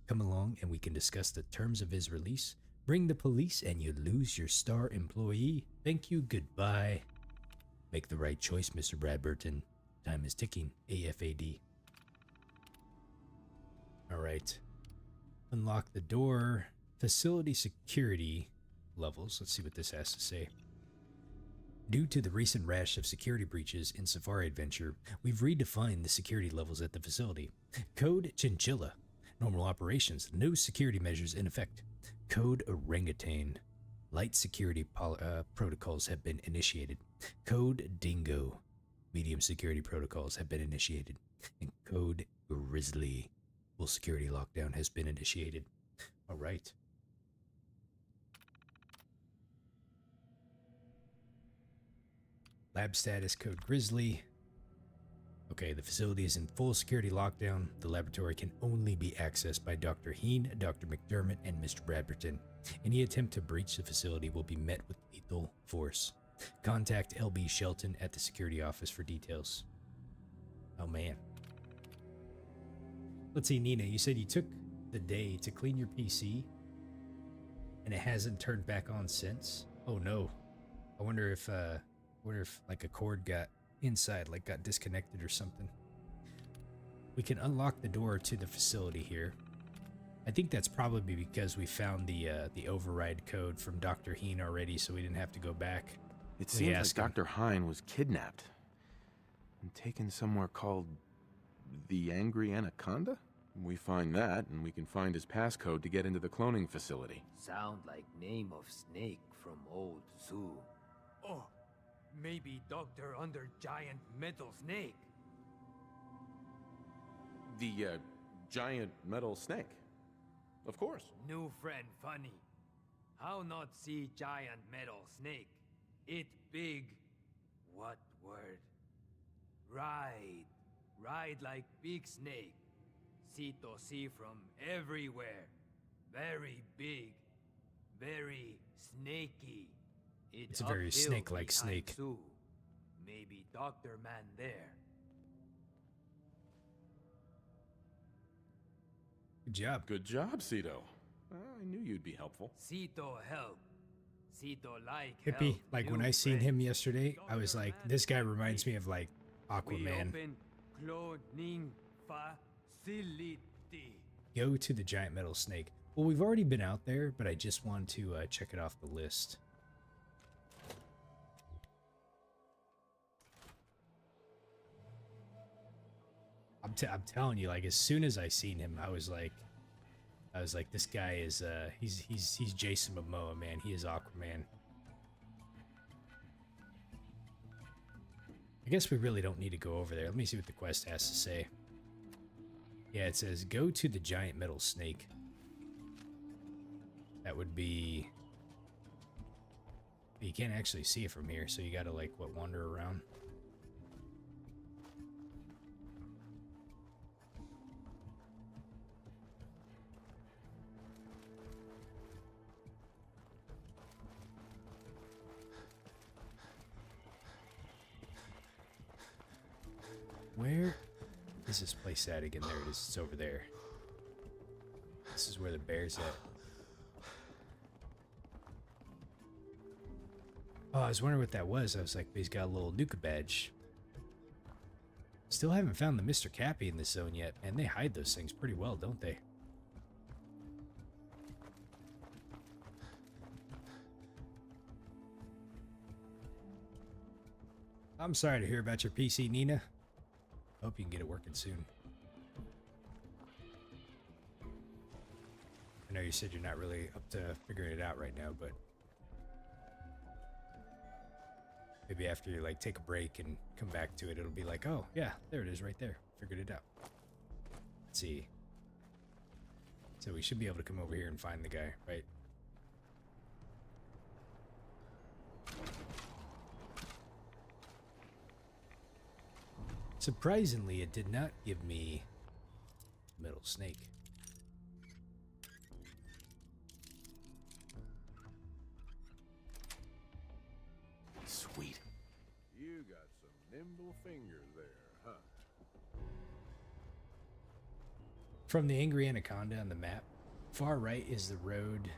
Come along and we can discuss the terms of his release. Bring the police and you lose your star employee. Thank you, goodbye. Make the right choice, Mr. Bradburton. Time is ticking, AFAD. Alright. Unlock the door. Facility security levels. Let's see what this has to say. Due to the recent rash of security breaches in Safari Adventure, we've redefined the security levels at the facility. Code Chinchilla. Normal operations. No security measures in effect. Code Orangutan. Light security protocols have been initiated. Code Dingo. Medium security protocols have been initiated. And Code Grizzly. Full security lockdown has been initiated. All right. Lab status code Grizzly. Okay, the facility is in full security lockdown. The laboratory can only be accessed by Dr. Heen, Dr. McDermott, and Mr. Bradburton. Any attempt to breach the facility will be met with lethal force. Contact LB Shelton at the security office for details. Oh man. Let's see, Nina, you said you took the day to clean your PC and it hasn't turned back on since? Oh no. I wonder if like a cord got inside, like got disconnected or something. We can unlock the door to the facility here. I think that's probably because we found the override code from Dr. Heen already, so we didn't have to go back. It seems like Dr. Heen was kidnapped and taken somewhere called the Angry Anaconda. We find that, and we can find his passcode to get into the cloning facility. Sound like name of snake from old zoo. Oh, maybe Doctor Under Giant Metal Snake. The giant metal snake. Of course. New friend funny. How not see giant metal snake? It big. What word? Ride. Ride like big snake. Sito see from everywhere. Very big. Very snaky. It's a very snake-like snake. Zoo. Maybe Dr. Man there. Good job. Good job, Cito. I knew you'd be helpful. Sito help. Sito like Hippie, help. like when New I seen friend. him yesterday, I was like, this guy reminds me of like We Aquaman. open cloning facility. Go to the giant metal snake. Well, we've already been out there, but I just want to check it off the list. I'm telling you, like as soon as I seen him, I was like, this guy is he's Jason Momoa, man. He is Aquaman. I guess we really don't need to go over there. Let me see what the quest has to say. Yeah, it says go to the giant metal snake. That would be. You can't actually see it from here, so you gotta like wander around. Where is this place at again? There it is. It's over there. This is where the bear's at. Oh, I was wondering what that was. I was like, he's got a little Nuka badge. Still haven't found the Mr. Cappy in this zone yet, and they hide those things pretty well, don't they? I'm sorry to hear about your PC, Nina. Hope you can get it working soon. I know you said you're not really up to figuring it out right now, but maybe after you like take a break and come back to it, it'll be like, oh yeah, there it is right there. Figured it out. Let's see. So we should be able to come over here and find the guy, right? Surprisingly, it did not give me metal snake. Sweet. You got some Nimble fingers there, huh? From the Angry Anaconda on the map, far right is the road.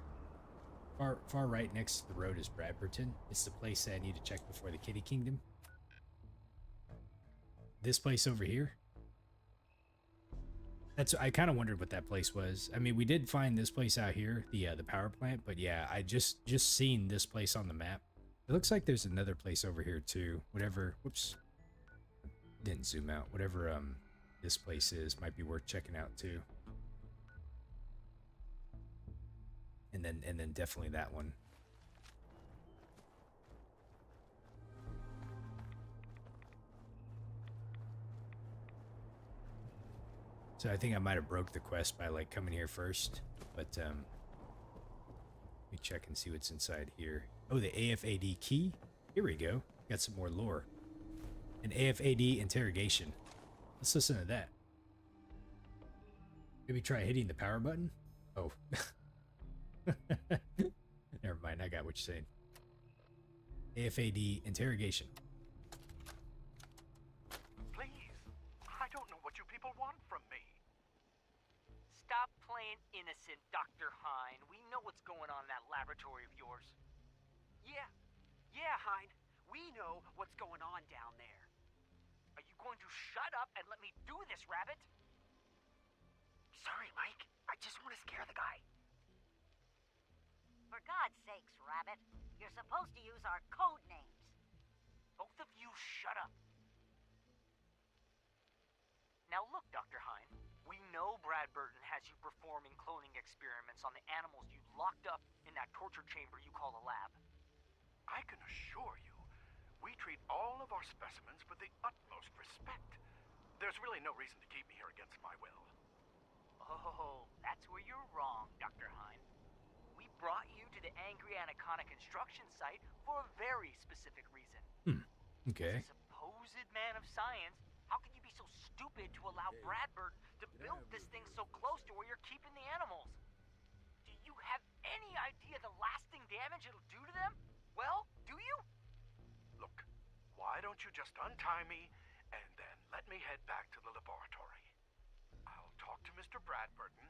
Far right next to the road is Bradberton. It's the place that I need to check before the Kitty Kingdom. This place over here. I kind of wondered what that place was. I mean, we did find this place out here, the power plant, but yeah, I just seen this place on the map. It looks like there's another place over here too. Whatever, whoops. Didn't zoom out. Whatever this place is might be worth checking out too. And then definitely that one. So I think I might have broke the quest by like coming here first, but let me check and see what's inside here. Oh, the AFAD key. Here we go. Got some more lore. An AFAD interrogation. Let's listen to that. Maybe try hitting the power button. Oh. Never mind, I got what you're saying. AFAD interrogation. Please, I don't know what you people want from me. Stop playing innocent, Dr. Hine. We know what's going on in that laboratory of yours. Yeah, Hein. We know what's going on down there. Are you going to shut up and let me do this, Rabbit? Sorry, Mike. I just want to scare the guy. For God's sakes, Rabbit. You're supposed to use our code names. Both of you shut up. Now look, Dr. Hine. We know Brad Burton has you performing cloning experiments on the animals you locked up in that torture chamber you call a lab. I can assure you, we treat all of our specimens with the utmost respect. There's really no reason to keep me here against my will. Oh, that's where you're wrong, Dr. Hine. We brought you to the Angry Anaconda construction site for a very specific reason. Okay. As a supposed man of science, how can you be so stupid to allow Bradford to build this thing so close to where you're keeping the animals? Do you have any idea the lasting damage it'll do to them? Well, do you? Look, why don't you just untie me and then let me head back to the laboratory? I'll talk to Mr. Bradburton,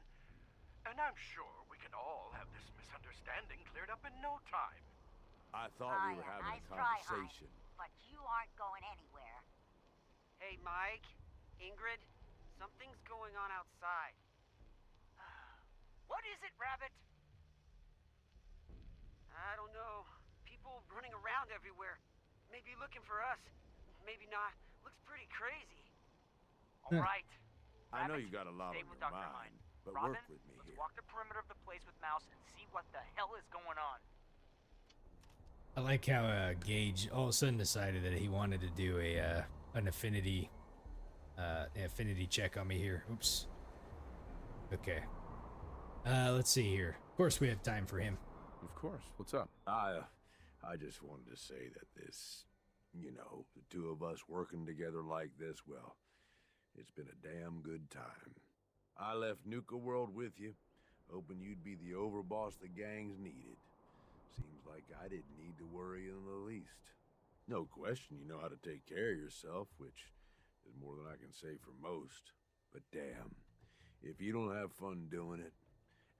and I'm sure we can all have this misunderstanding cleared up in no time. I thought we were having nice a conversation. Try, Hein, but you aren't going anywhere. Hey, Mike, Ingrid, something's going on outside. What is it, Rabbit? I don't know. People running around everywhere. Maybe looking for us. Maybe not. Looks pretty crazy. All right. I know Rabbit, you got a lot stay on with your Dr. mind, Hine. but Robin, work with me let's here. walk the perimeter of the place with Mouse and see what the hell is going on. I like how Gage all of a sudden decided that he wanted to do an affinity check on me here. Oops. Okay. Let's see here. Of course, we have time for him. Of course. What's up? I just wanted to say that this, the two of us working together like this, well, it's been a damn good time. I left Nuka-World with you, hoping you'd be the overboss the gangs needed. Seems like I didn't need to worry in the least. No question you know how to take care of yourself, which is more than I can say for most. But damn, if you don't have fun doing it,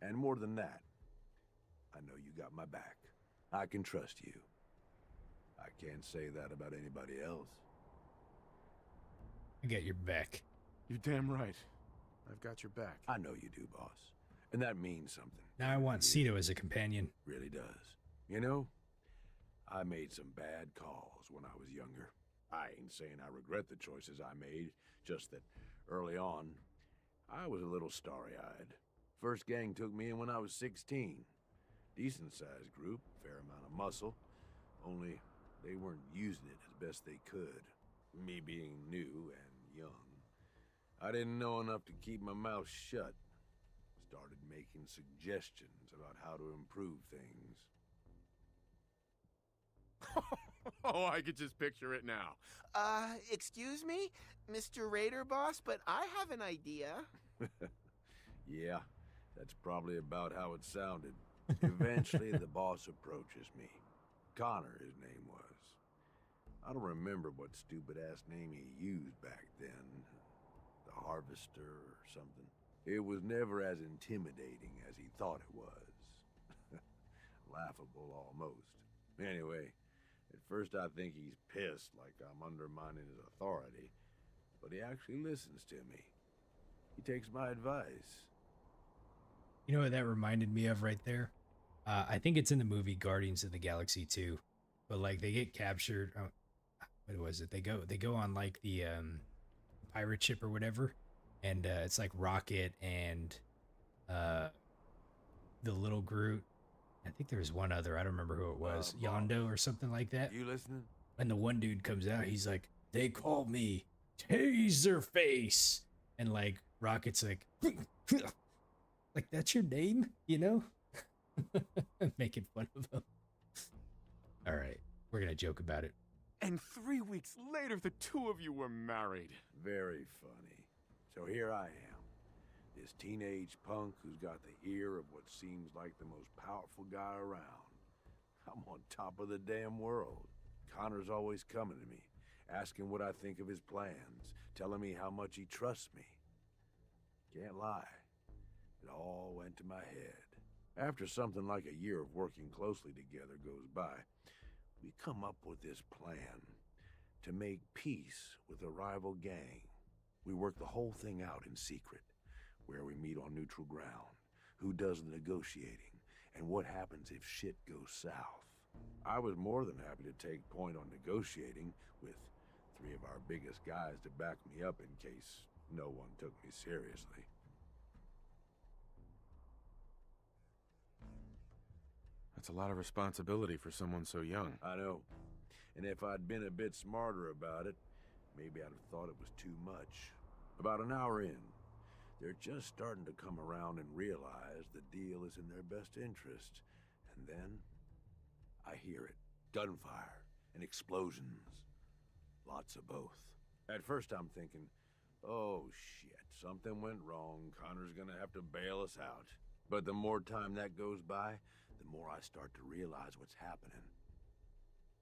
and more than that, I know you got my back. I can trust you. I can't say that about anybody else. I got your back. You're damn right. I've got your back. I know you do, boss. And that means something. Now I want Cito as a companion. Really does. You know, I made some bad calls when I was younger. I ain't saying I regret the choices I made, just that early on, I was a little starry-eyed. First gang took me in when I was 16. Decent-sized group, fair amount of muscle, only they weren't using it as best they could. Me being new and young, I didn't know enough to keep my mouth shut. Started making suggestions about how to improve things. Oh, I could just picture it now. Excuse me, Mr. Raider Boss, but I have an idea. Yeah, that's probably about how it sounded. Eventually, the boss approaches me. Connor, his name was. I don't remember what stupid-ass name he used back then. The Harvester or something. It was never as intimidating as he thought it was. Laughable almost. Anyway, at first I think he's pissed like I'm undermining his authority, but he actually listens to me. He takes my advice. You know what that reminded me of right there? I think it's in the movie Guardians of the Galaxy 2, but like they get captured. What was it? They go on like the pirate ship or whatever, and it's like Rocket and the little Groot. I think there was one other. I don't remember who it was. Yondo or something like that. You listening? And the one dude comes out. He's like, "They call me Taserface," and like Rocket's like, like that's your name, you know? Making fun of him. All right, we're gonna joke about it. And 3 weeks later, the two of you were married. Very funny. So here I am, this teenage punk who's got the ear of what seems like the most powerful guy around. I'm on top of the damn world. Connor's always coming to me, asking what I think of his plans, telling me how much he trusts me. Can't lie, it all went to my head. After something like a year of working closely together goes by, we come up with this plan to make peace with a rival gang. We work the whole thing out in secret, where we meet on neutral ground, who does the negotiating, and what happens if shit goes south. I was more than happy to take point on negotiating with 3 of our biggest guys to back me up in case no one took me seriously. That's a lot of responsibility for someone so young. I know. And if I'd been a bit smarter about it, maybe I'd have thought it was too much. About an hour in, they're just starting to come around and realize the deal is in their best interest. And then, I hear it. Gunfire and explosions. Lots of both. At first I'm thinking, oh shit, something went wrong. Connor's gonna have to bail us out. But the more time that goes by, the more I start to realize what's happening.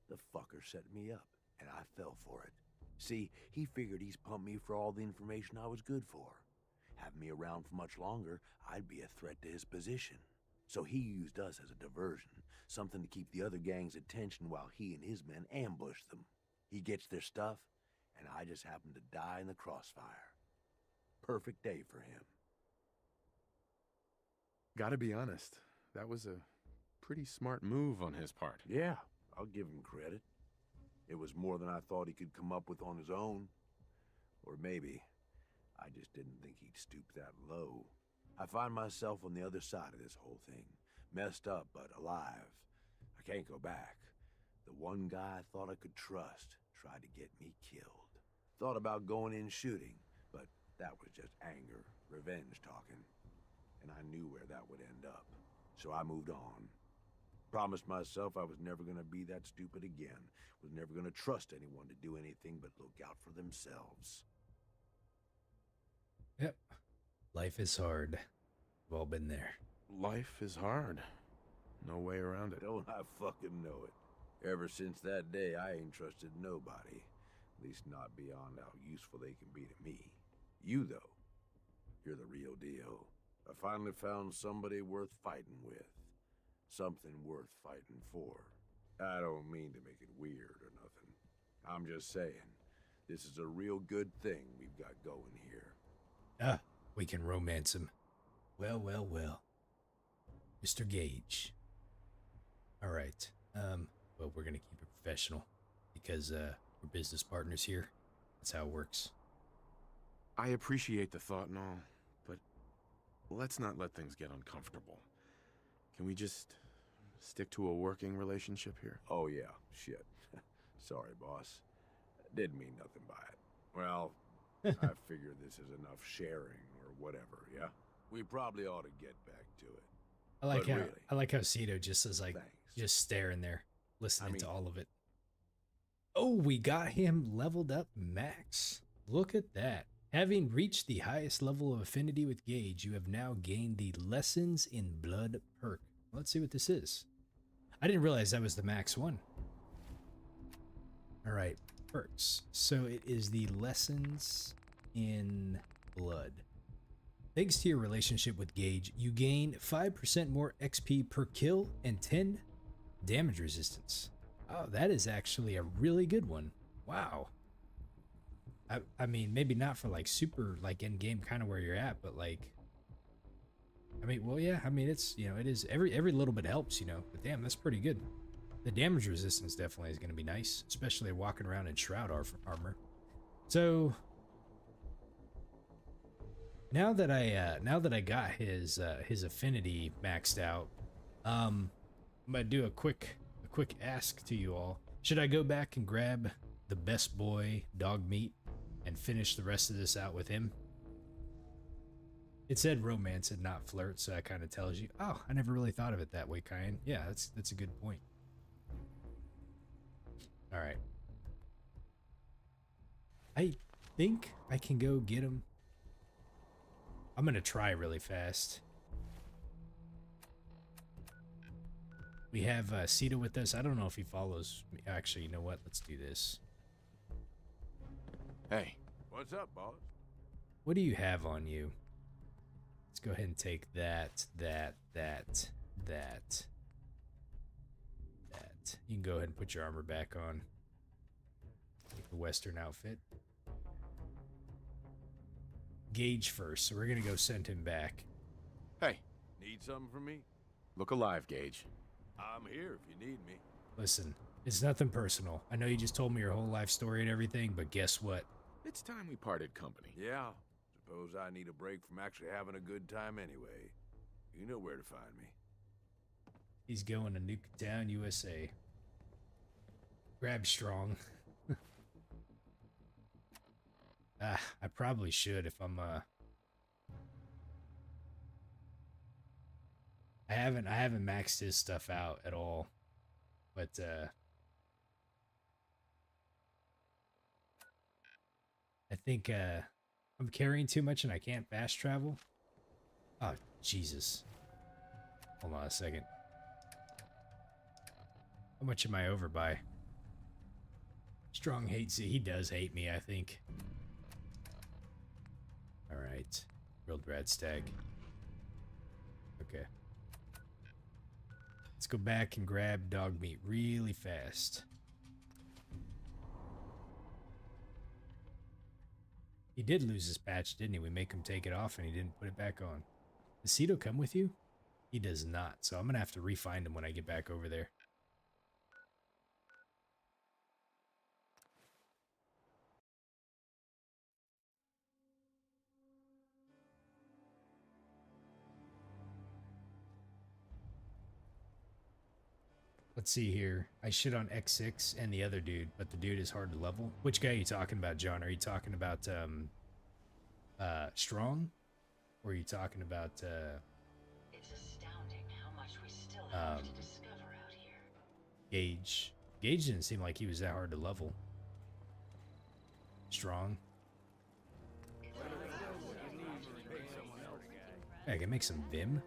The fucker set me up, and I fell for it. See, he figured he's pumped me for all the information I was good for. Having me around for much longer, I'd be a threat to his position. So he used us as a diversion, something to keep the other gang's attention while he and his men ambushed them. He gets their stuff, and I just happen to die in the crossfire. Perfect day for him. Gotta be honest, that was a pretty smart move on his part. Yeah, I'll give him credit. It was more than I thought he could come up with on his own. Or maybe I just didn't think he'd stoop that low. I find myself on the other side of this whole thing. Messed up, but alive. I can't go back. The one guy I thought I could trust tried to get me killed. Thought about going in shooting, but that was just anger, revenge talking. And I knew where that would end up. So I moved on. Promised myself I was never gonna be that stupid again. Was never gonna trust anyone to do anything but look out for themselves. Yep. Life is hard. We've all been there. Life is hard. No way around it. Don't I fucking know it. Ever since that day, I ain't trusted nobody. At least not beyond how useful they can be to me. You, though, you're the real deal. I finally found somebody worth fighting with. Something worth fighting for. I don't mean to make it weird or nothing. I'm just saying, this is a real good thing we've got going here. Ah, we can romance him. Well, well, well. Mr. Gage. All right. Well, we're gonna keep it professional because we're business partners here. That's how it works. I appreciate the thought and all, but let's not let things get uncomfortable. Can we just stick to a working relationship here? Oh yeah, shit. Sorry, boss. Didn't mean nothing by it. Well, I figure this is enough sharing or whatever, yeah? We probably ought to get back to it. I like how Cito just is like, Thanks. just staring there, listening to all of it. Oh, we got him leveled up max. Look at that. Having reached the highest level of affinity with Gage, you have now gained the Lessons in Blood perk. Let's see what this is. I didn't realize that was the max one. All right, perks. So it is the lessons in blood. Thanks to your relationship with Gage, you gain 5% more XP per kill and 10 damage resistance. Oh, that is actually a really good one. Wow. I mean, maybe not for like super like end game kind of where you're at, but like, I mean, well, yeah, I mean, it's, you know, it is every little bit helps, you know, but damn, that's pretty good. The damage resistance definitely is going to be nice, especially walking around in shroud armor. So now that I got his affinity maxed out, I'm gonna do a quick ask to you all. Should I go back and grab the best boy dog meat and finish the rest of this out with him? It said romance and not flirt, so that kind of tells you. Oh, I never really thought of it that way, Kyan. Yeah, that's a good point. All right. I think I can go get him. I'm gonna try really fast. We have Sita with us. I don't know if he follows me. Actually, you know what? Let's do this. Hey. What's up, boss? What do you have on you? Let's go ahead and take that. You can go ahead and put your armor back on. Take the Western outfit. Gage first, so we're gonna go send him back. Hey. Need something from me? Look alive, Gage. I'm here if you need me. Listen, it's nothing personal. I know you just told me your whole life story and everything, but guess what? It's time we parted company. Yeah. Suppose I need a break from actually having a good time anyway. You know where to find me. He's going to Nuketown, USA. Grab strong. I probably should if I'm I haven't maxed his stuff out at all. But I think I'm carrying too much and I can't fast travel. Oh, Jesus. Hold on a second. How much am I over by? Strong hates it. He does hate me, I think. Alright. Grilled rat stag. Okay. Let's go back and grab dog meat really fast. He did lose his patch, didn't he? We make him take it off and he didn't put it back on. Does Cito come with you? He does not, so I'm gonna have to re-find him when I get back over there. Let's see here. I shit on X6 and the other dude, but the dude is hard to level. Which guy are you talking about, John? Are you talking about Strong? Or are you talking about It's astounding how much we still have to discover out here. Gage? Gage didn't seem like he was that hard to level. Strong. Yeah, I can make some Vim.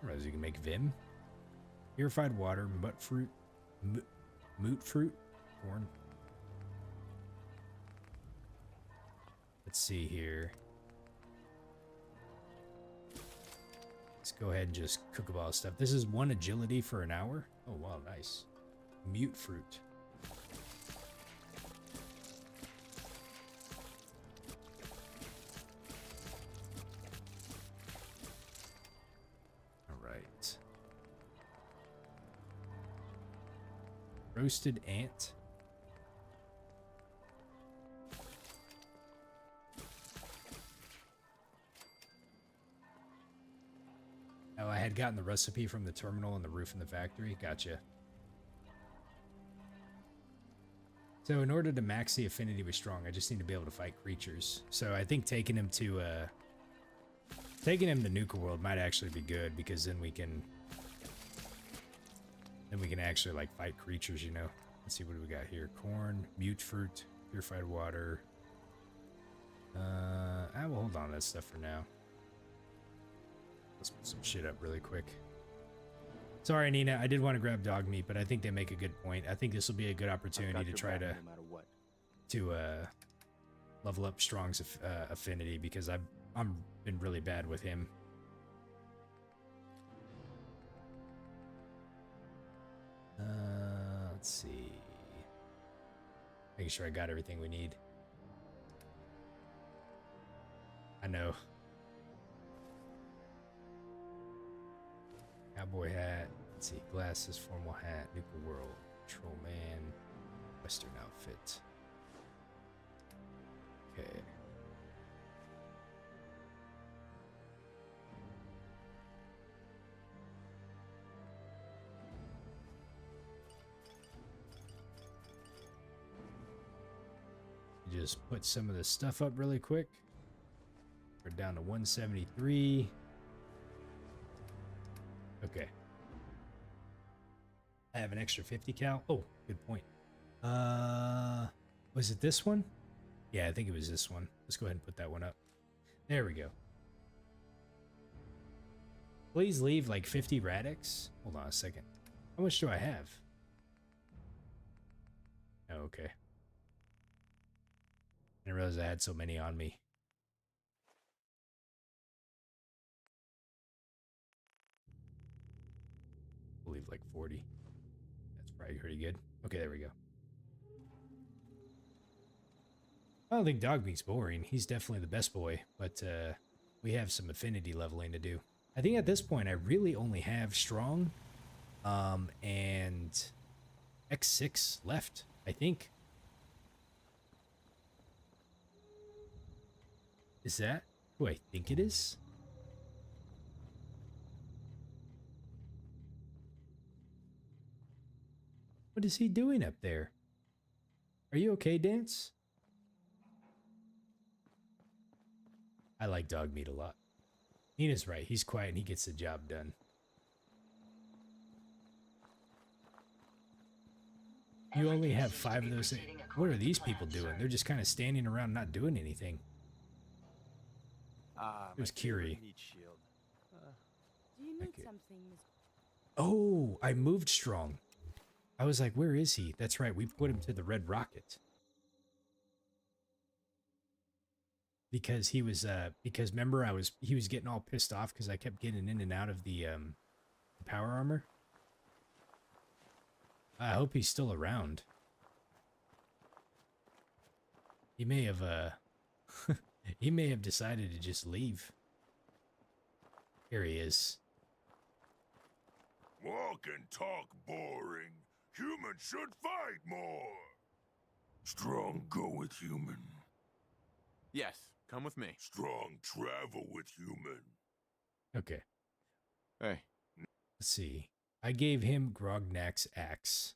I realize you can make Vim. Purified water, mut fruit, moot fruit, corn. Let's see here. Let's go ahead and just cook up all this stuff. This is 1 agility for an hour. Oh, wow, nice. Mute fruit. Roasted ant. Oh, I had gotten the recipe from the terminal on the roof in the factory. Gotcha. So in order to max the affinity with strong, I just need to be able to fight creatures. So I think taking him to Nuka-World might actually be good, because then we can actually like fight creatures, you know. Let's see, what do we got here? Corn, mute fruit, purified water. I will hold on to that stuff for now. Let's put some shit up really quick. Sorry, Nina. I did want to grab dog meat, but I think they make a good point. I think this will be a good opportunity to try to level up Strong's affinity, because I'm been really bad with him. Let's see. Making sure I got everything we need. I know. Cowboy hat. Let's see. Glasses, formal hat, Nuka-World, Patrol Man, Western outfit. Okay. Just put some of the stuff up really quick. We're down to 173. Okay. I have an extra 50 cal. Oh, good point. Was it this one? Yeah, I think it was this one. Let's go ahead and put that one up. There we go. Please leave like 50 radix. Hold on a second. How much do I have? Oh, okay. I didn't realize I had so many on me. I believe like 40. That's probably pretty good. Okay, there we go. I don't think Dog Meat's boring. He's definitely the best boy, but we have some affinity leveling to do. I think at this point I really only have Strong and X6 left, I think. Is that who I think it is? What is he doing up there? Are you okay, Dance? I like Dog Meat a lot. Nina's right. He's quiet and he gets the job done. You only have 5 of those. What are these people doing? They're just kind of standing around not doing anything. It was Kiri. Do you need something, Miss? Oh, I moved Strong. I was like, where is he? That's right. We put him to the Red Rocket. Because he was, because remember he was getting all pissed off because I kept getting in and out of the power armor. I hope he's still around. He may have, he may have decided to just leave. Here he is. Walk and talk boring. Humans should fight more. Strong go with human. Yes, come with me. Strong travel with human. Okay. Hey. Let's see. I gave him Grognak's axe.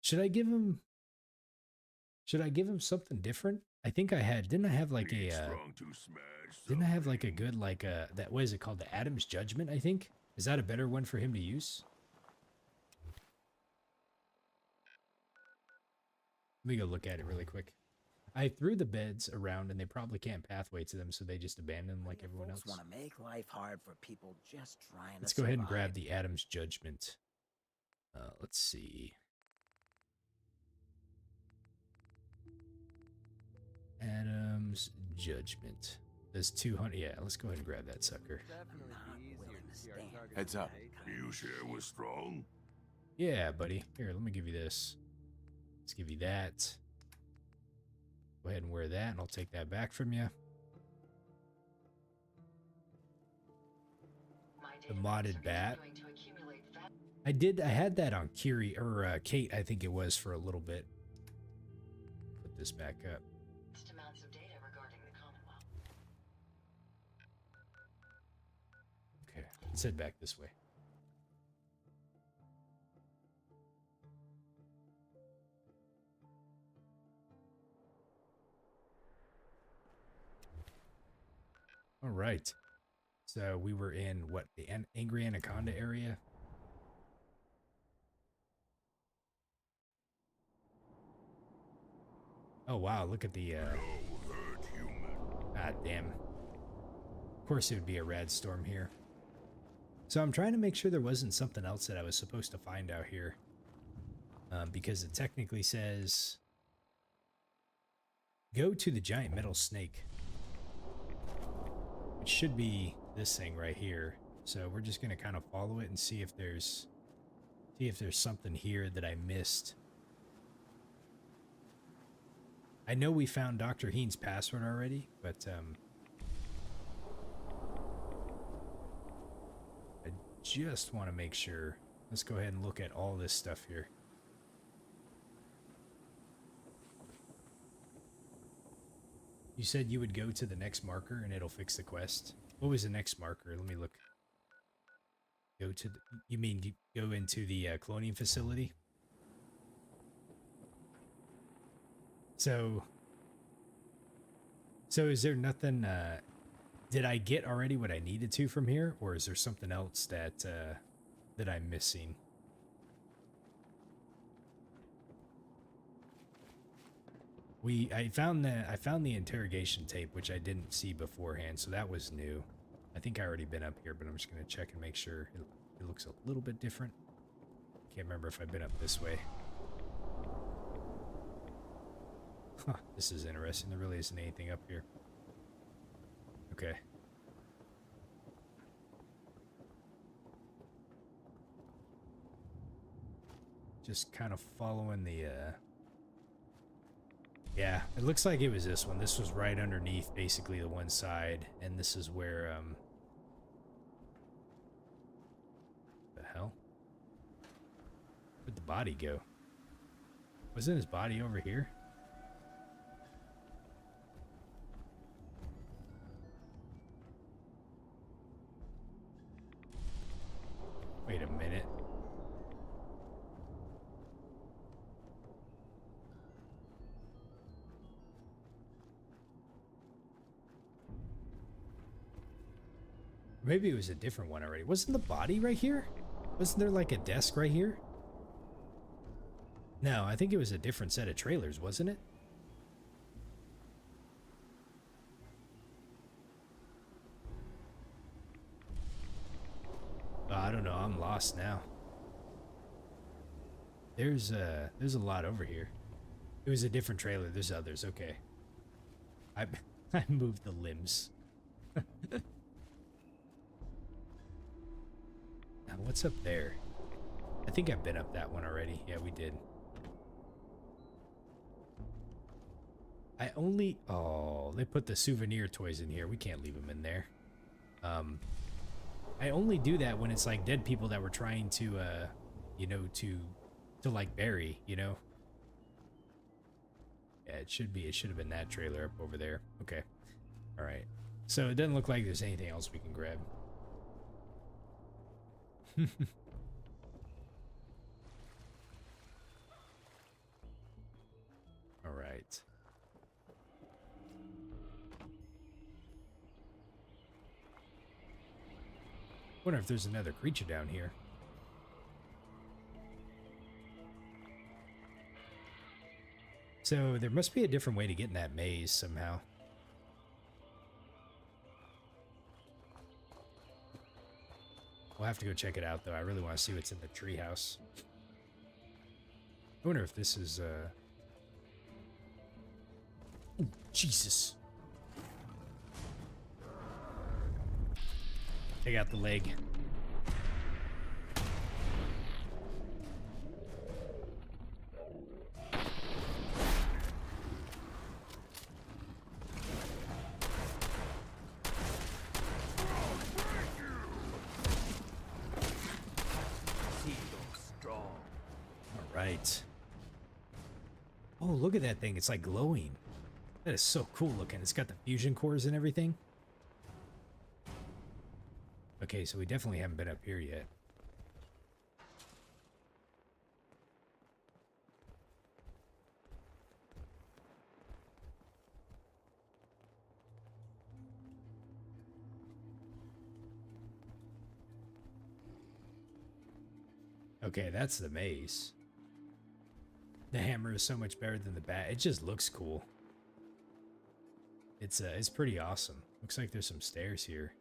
Should I give him something different? I think I had. Didn't I have like a didn't I have like a good like that, what is it called? The Adam's Judgment, I think. Is that a better one for him to use? Let me go look at it really quick. I threw the beds around and they probably can't pathway to them, so they just abandon them like everyone else. Want to make life hard for people just trying Let's to go ahead and survive. grab the Adam's Judgment. Let's see. Adam's Judgment. There's 200. Yeah, let's go ahead and grab that sucker. Heads up. You share with Strong? Yeah, buddy. Here, let me give you this. Let's give you that. Go ahead and wear that, and I'll take that back from you. The modded bat. I had that on Kiri, or Kate, I think it was, for a little bit. Put this back up. Amounts of data regarding the Commonwealth. Okay, let's head back this way. All right. So we were in, what, the Angry Anaconda area? Oh, wow, look at the, ah, damn. Of course it would be a rad storm here. So I'm trying to make sure there wasn't something else that I was supposed to find out here. Because it technically says, go to the giant metal snake. Which should be this thing right here. So we're just going to kind of follow it and see if there's something here that I missed. I know we found Dr. Heen's password already, but I just want to make sure. Let's go ahead and look at all this stuff here. You said you would go to the next marker and it'll fix the quest. What was the next marker? Let me look. Go to the, you mean you go into the cloning facility? So is there nothing, did I get already what I needed to from here, or is there something else that that I'm missing? I found the interrogation tape, which I didn't see beforehand, so that was new. I think I already been up here, but I'm just gonna check and make sure it looks a little bit different. Can't remember if I've been up this way. Huh, this is interesting. There really isn't anything up here. Okay. Just kind of following the, yeah, it looks like it was this one. This was right underneath basically the one side, and this is where, the hell? Where'd the body go? Wasn't his body over here? Wait a minute. Maybe it was a different one already. Wasn't the body right here? Wasn't there like a desk right here? No, I think it was a different set of trailers, wasn't it? Oh, I don't know. I'm lost now. There's a lot over here. It was a different trailer. There's others. Okay. I moved the limbs. Now, what's up there? I think I've been up that one already. Yeah, we did. Oh, they put the souvenir toys in here. We can't leave them in there. I only do that when it's like dead people that we're trying to, you know, to like bury, you know? Yeah, it should have been that trailer up over there. Okay. All right. So it doesn't look like there's anything else we can grab. All right. Wonder if there's another creature down here. So there must be a different way to get in that maze somehow. We'll have to go check it out, though. I really want to see what's in the treehouse. I wonder if this is, Oh, Jesus. Take out the leg. Right. Oh, look at that thing. It's like glowing. That is so cool looking. It's got the fusion cores and everything. Okay, so we definitely haven't been up here yet. Okay, that's the maze. The hammer is so much better than the bat. It just looks cool. It's pretty awesome. Looks like there's some stairs here.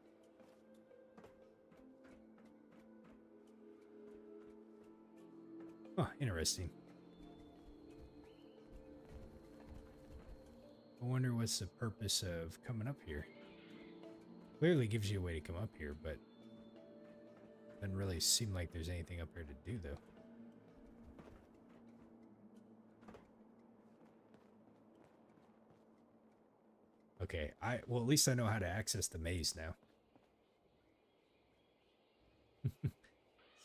Huh, interesting. I wonder what's the purpose of coming up here. Clearly gives you a way to come up here, but doesn't really seem like there's anything up here to do, though. Okay, well, at least I know how to access the maze now.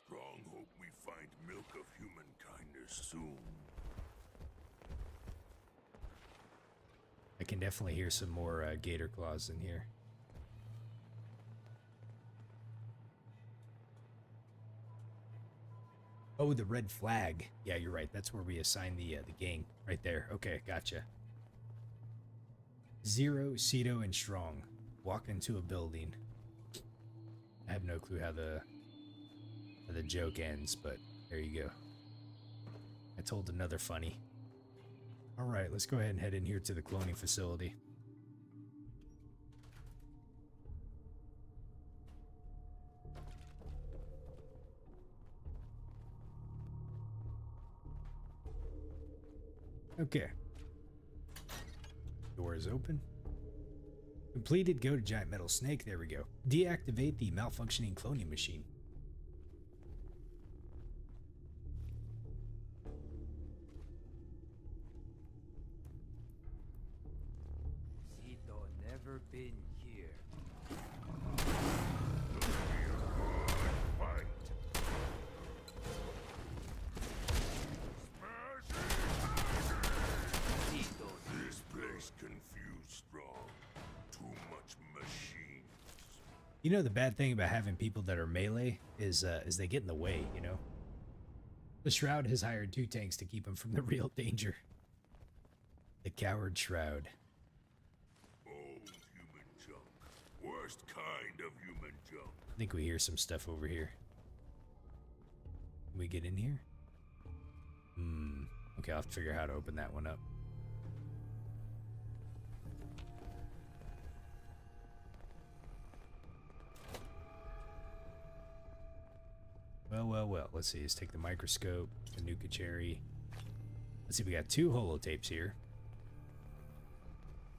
Strong hope we find milk of human kindness soon. I can definitely hear some more gator claws in here. Oh, the red flag. Yeah, you're right. That's where we assign the gang. Right there. Okay, gotcha. Zero, Cito, and Strong walk into a building. I have no clue how the joke ends, but there you go. I told another funny. All right, let's go ahead and head in here to the cloning facility. Okay. Door is open. Completed. Go to giant metal snake. There we go. Deactivate the malfunctioning cloning machine. Cito never been here. This place confused Strong. Too much machines. You know, the bad thing about having people that are melee is they get in the way, you know? The Shroud has hired 2 tanks to keep him from the real danger. The Coward Shroud. Old human junk. Worst kind of human junk. I think we hear some stuff over here. Can we get in here? Okay, I'll have to figure out how to open that one up. Well. Let's see. Let's take the microscope, the Nuka Cherry. Let's see. We got 2 holotapes here.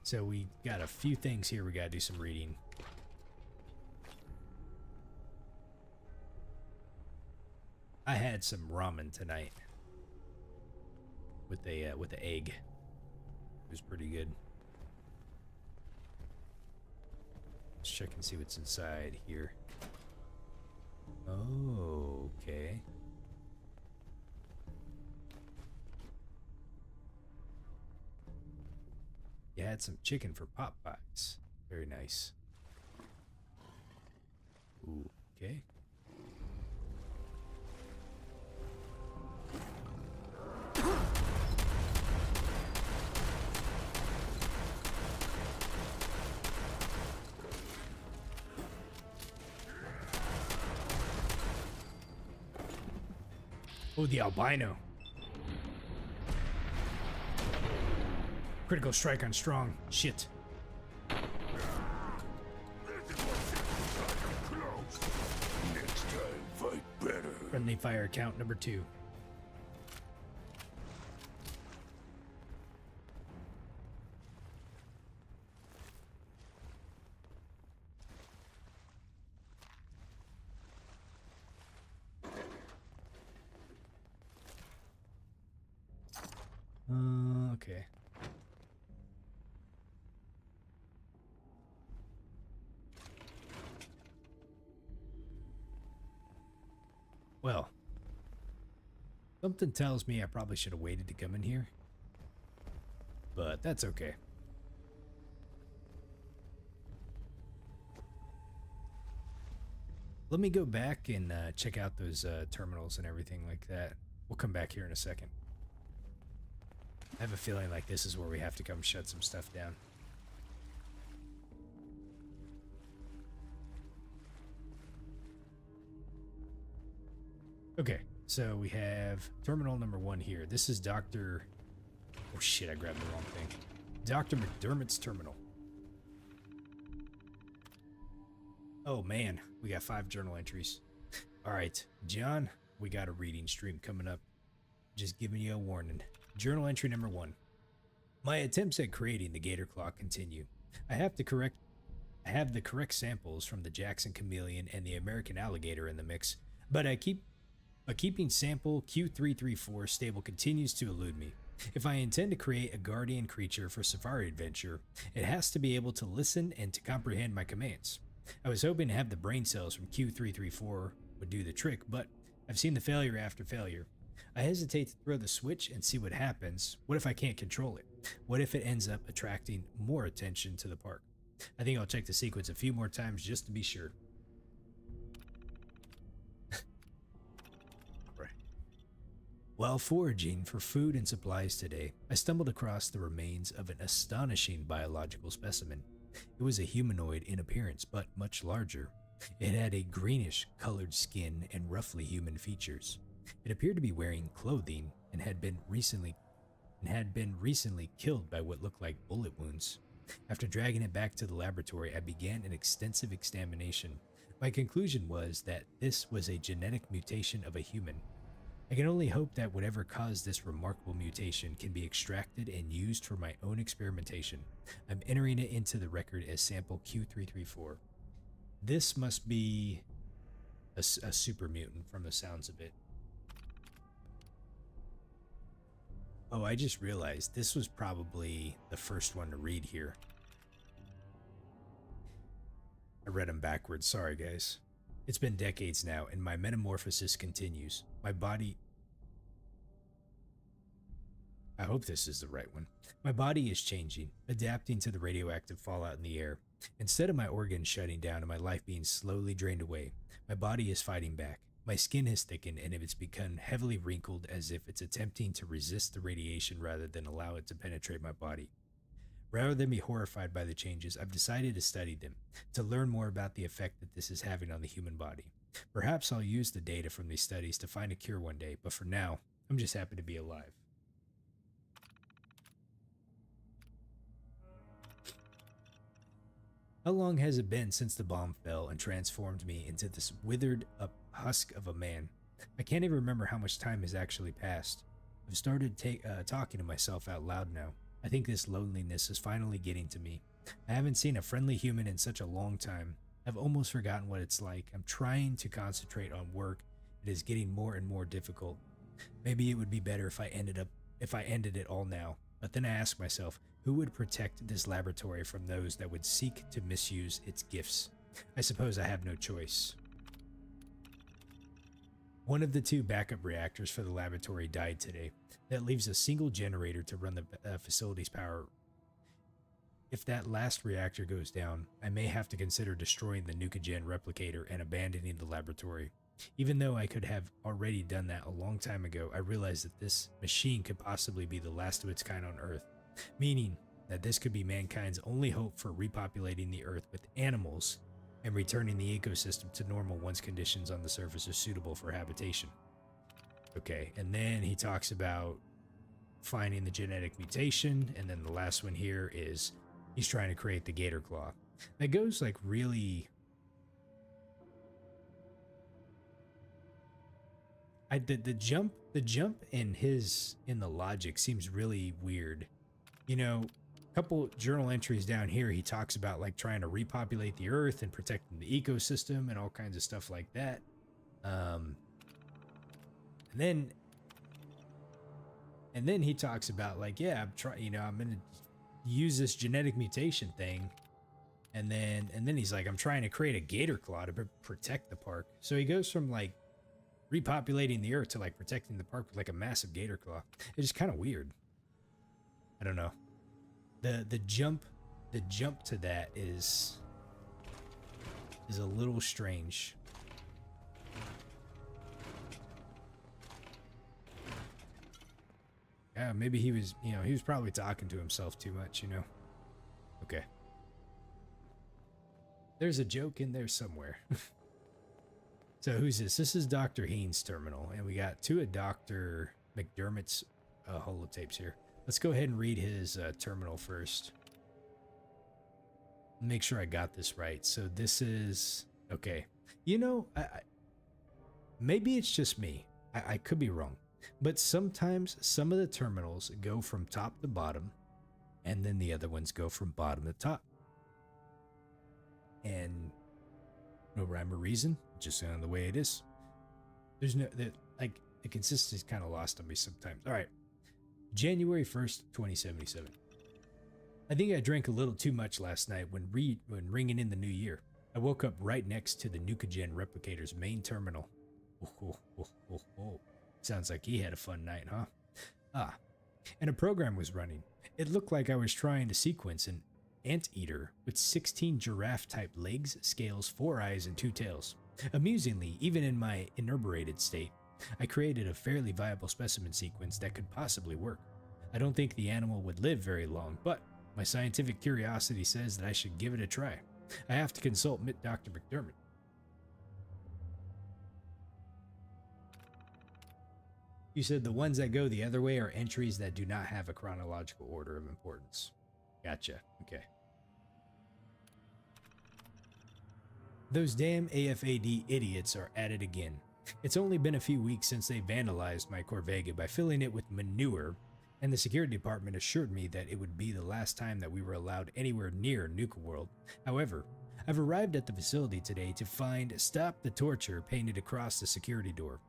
So we got a few things here we got to do some reading. I had some ramen tonight with the egg. It was pretty good. Let's check and see what's inside here. Oh, okay. You had some chicken for pot pies. Very nice. Ooh, okay. Oh, the albino. Critical strike on Strong. Shit. Next time, fight better. Friendly fire count number 2. Okay. Well, something tells me I probably should have waited to come in here, but that's okay. Let me go back and check out those terminals and everything like that. We'll come back here in a second. I have a feeling like this is where we have to come shut some stuff down. Okay, so we have terminal number 1 here. This is Dr. Oh shit, I grabbed the wrong thing. Dr. McDermott's terminal. Oh man, we got 5 journal entries. All right, John, we got a reading stream coming up. Just giving you a warning. Journal entry number 1. My attempts at creating the gator claw continue. I have the correct samples from the Jackson chameleon and the American alligator in the mix, but keeping sample Q334 stable continues to elude me. If I intend to create a guardian creature for Safari Adventure, it has to be able to listen and to comprehend my commands. I was hoping to have the brain cells from Q334 would do the trick, but I've seen the failure after failure. I hesitate to throw the switch and see what happens. What if I can't control it? What if it ends up attracting more attention to the park? I think I'll check the sequence a few more times just to be sure. While foraging for food and supplies today, I stumbled across the remains of an astonishing biological specimen. It was a humanoid in appearance, but much larger. It had a greenish colored skin and roughly human features. It appeared to be wearing clothing and had been recently killed by what looked like bullet wounds. After dragging it back to the laboratory, I began an extensive examination. My conclusion was that this was a genetic mutation of a human. I can only hope that whatever caused this remarkable mutation can be extracted and used for my own experimentation. I'm entering it into the record as sample Q334. This must be a super mutant from the sounds of it. Oh, I just realized this was probably the first one to read here. I read them backwards, sorry guys. It's been decades now, and my metamorphosis continues. My body... I hope this is the right one. My body is changing, adapting to the radioactive fallout in the air. Instead of my organs shutting down and my life being slowly drained away, my body is fighting back. My skin has thickened and it's become heavily wrinkled as if it's attempting to resist the radiation rather than allow it to penetrate my body. Rather than be horrified by the changes, I've decided to study them, to learn more about the effect that this is having on the human body. Perhaps I'll use the data from these studies to find a cure one day, but for now, I'm just happy to be alive. How long has it been since the bomb fell and transformed me into this withered up husk of a man? I can't even remember how much time has actually passed. I've started talking to myself out loud now. I think this loneliness is finally getting to me. I haven't seen a friendly human in such a long time. I've almost forgotten what it's like. I'm trying to concentrate on work. It is getting more and more difficult. Maybe it would be better if I ended it all now. But then I ask myself, who would protect this laboratory from those that would seek to misuse its gifts? I suppose I have no choice. One of the 2 backup reactors for the laboratory died today. That leaves a single generator to run the facility's power. If that last reactor goes down, I may have to consider destroying the Nuka-Gen replicator and abandoning the laboratory. Even though I could have already done that a long time ago, I realize that this machine could possibly be the last of its kind on Earth, meaning that this could be mankind's only hope for repopulating the Earth with animals and returning the ecosystem to normal once conditions on the surface are suitable for habitation. Okay, and then he talks about finding the genetic mutation, and then the last one here is he's trying to create the gator claw. That goes like really... The jump in the logic seems really weird. You know, a couple journal entries down here, he talks about like trying to repopulate the Earth and protecting the ecosystem and all kinds of stuff like that. And then he talks about like, yeah, I'm gonna use this genetic mutation thing, and then he's like, I'm trying to create a gator claw to protect the park. So he goes from like repopulating the Earth to like protecting the park with like a massive gator claw. It's just kind of weird. I don't know. The jump to that is a little strange. Yeah, maybe he was probably talking to himself too much, Okay. There's a joke in there somewhere. So who's this? This is Dr. Heen's terminal, and we got 2 of Dr. McDermott's holotapes here. Let's go ahead and read his terminal first. Make sure I got this right. So this is... Okay. I maybe it's just me. I could be wrong. But sometimes some of the terminals go from top to bottom, and then the other ones go from bottom to top. And no rhyme or reason, just the way it is. There's no, like, the consistency is kind of lost on me sometimes. All right, January 1st, 2077. I think I drank a little too much last night when ringing in the new year. I woke up right next to the Nuka-Gen replicator's main terminal. Sounds like he had a fun night, huh? Ah, and a program was running. It looked like I was trying to sequence an anteater with 16 giraffe-type legs, scales, 4 eyes, and 2 tails. Amusingly, even in my inebriated state, I created a fairly viable specimen sequence that could possibly work. I don't think the animal would live very long, but my scientific curiosity says that I should give it a try. I have to consult Dr. McDermott. You said the ones that go the other way are entries that do not have a chronological order of importance. Gotcha. Okay. Those damn AFAD idiots are at it again. It's only been a few weeks since they vandalized my Corvega by filling it with manure, and the security department assured me that it would be the last time that we were allowed anywhere near Nuka-World. However, I've arrived at the facility today to find "Stop the Torture" painted across the security door.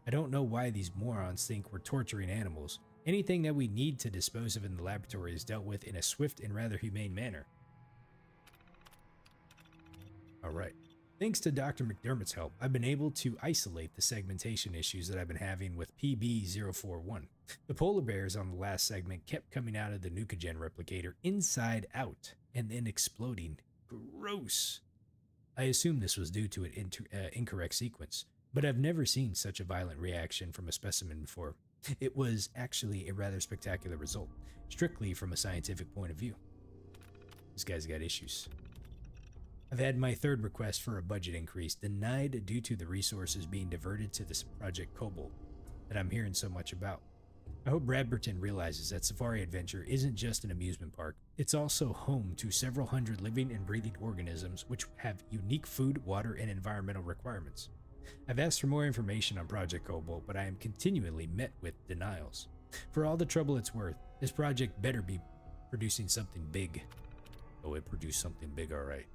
I don't know why these morons think we're torturing animals. Anything that we need to dispose of in the laboratory is dealt with in a swift and rather humane manner. Alright. Thanks to Dr. McDermott's help, I've been able to isolate the segmentation issues that I've been having with PB041. The polar bears on the last segment kept coming out of the Nuka-Gen replicator inside out and then exploding. Gross. I assume this was due to an incorrect sequence, but I've never seen such a violent reaction from a specimen before. It was actually a rather spectacular result, strictly from a scientific point of view. This guy's got issues. I've had my third request for a budget increase denied due to the resources being diverted to this Project Cobalt that I'm hearing so much about. I hope Bradberton realizes that Safari Adventure isn't just an amusement park. It's also home to several hundred living and breathing organisms which have unique food, water, and environmental requirements. I've asked for more information on Project Cobalt, but I am continually met with denials. For all the trouble it's worth, this project better be producing something big. Oh, it produced something big, alright.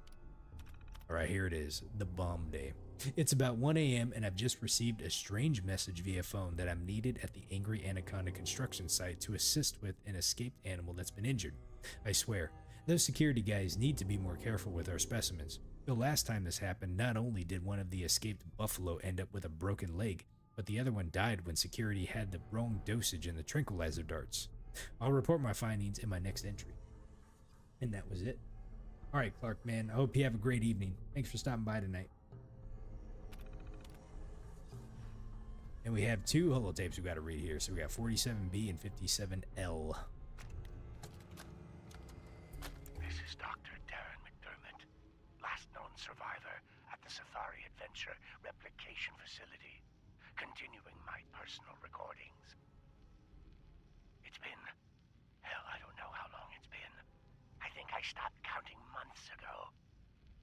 Alright, here it is, the bomb day. It's about 1 a.m. and I've just received a strange message via phone that I'm needed at the Angry Anaconda construction site to assist with an escaped animal that's been injured. I swear, those security guys need to be more careful with our specimens. The last time this happened, not only did one of the escaped buffalo end up with a broken leg, but the other one died when security had the wrong dosage in the tranquilizer darts. I'll report my findings in my next entry. And that was it. Alright, Clark, man, I hope you have a great evening. Thanks for stopping by tonight. And we have 2 holotapes we got to read here. So we got 47B and 57L. This is Dr. Darren McDermott, last known survivor at the Safari Adventure Replication Facility, continuing my personal recordings. It's been, hell, I don't know how long it's been. I think I stopped counting months ago.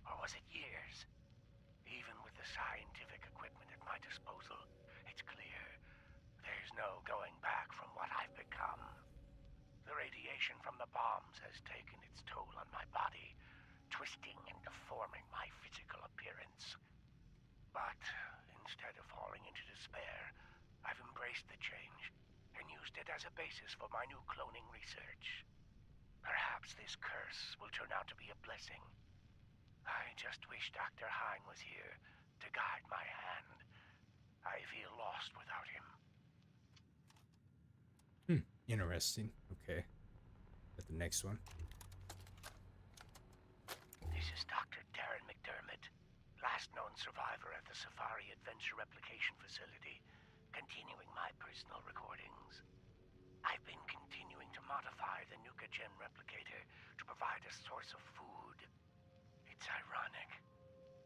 Or was it years? Even with the scientific equipment at my disposal, it's clear there's no going back from what I've become. The radiation from the bombs has taken its toll on my body, twisting and deforming my physical appearance. But instead of falling into despair, I've embraced the change and used it as a basis for my new cloning research. Perhaps this curse will turn out to be a blessing. I just wish Dr. Hine was here to guide my hand. I feel lost without him. Interesting. Okay. Got the next one. This is Dr. Darren McDermott, last known survivor at the Safari Adventure Replication Facility, continuing my personal recordings. I've been continuing to modify the Nuka-Gen replicator to provide a source of food. It's ironic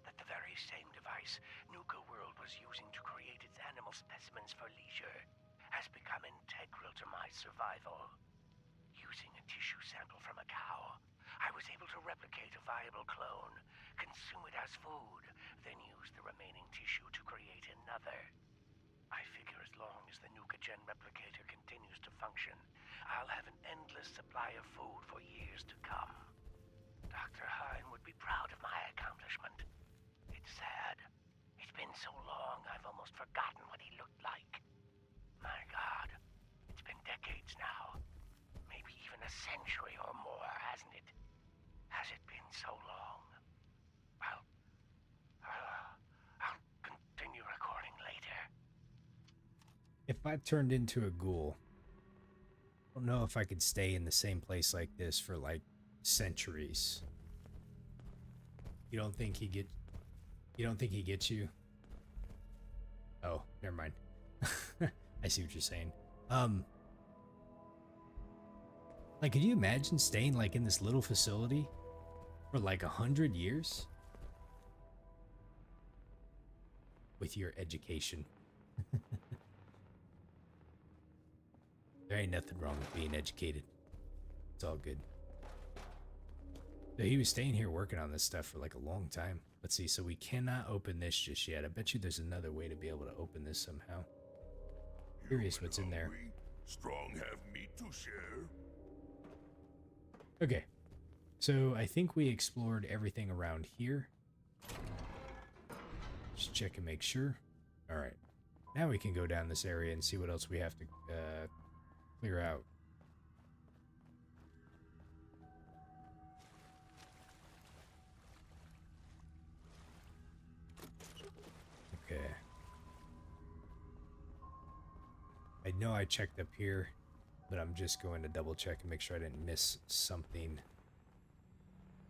that the very same device Nuka-World was using to create its animal specimens for leisure has become integral to my survival. Using a tissue sample from a cow, I was able to replicate a viable clone, consume it as food, then use the remaining tissue to create another. I figure as long as the Nuka-Gen replicator continues to function, I'll have an endless supply of food for years to come. Dr. Hine would be proud of my accomplishment. It's sad. It's been so long, I've almost forgotten what he looked like. My God, it's been decades now. Maybe even a century or more, hasn't it? Has it been so long? I'll continue recording later. If I turned into a ghoul, I don't know if I could stay in the same place like this for like centuries. You don't think he gets you? Oh, never mind. I see what you're saying. Like, could you imagine staying like in this little facility for like 100 years? With your education. There ain't nothing wrong with being educated. It's all good. So he was staying here working on this stuff for like a long time. Let's see, so we cannot open this just yet. I bet you there's another way to be able to open this somehow. Curious what's in there. Strong have meat to share. Okay, so I think we explored everything around here. Just check and make sure. All right, now we can go down this area and see what else we have to clear out. Okay. I know I checked up here, but I'm just going to double check and make sure I didn't miss something.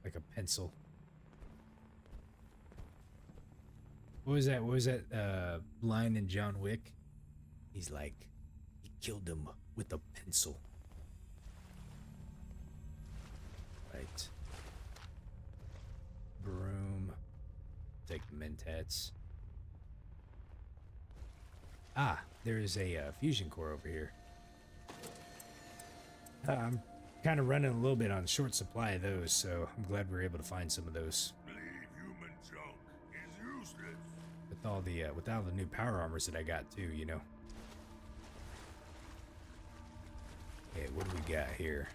Like a pencil. What was that? What was that line in John Wick? He's like, he killed him with a pencil. Right. Broom. Take the mentats. Ah, there is a fusion core over here. I'm kind of running a little bit on short supply of those, so I'm glad we were able to find some of those. Believe human junk is useless. With all the new power armors that I got too, you know. Okay, what do we got here?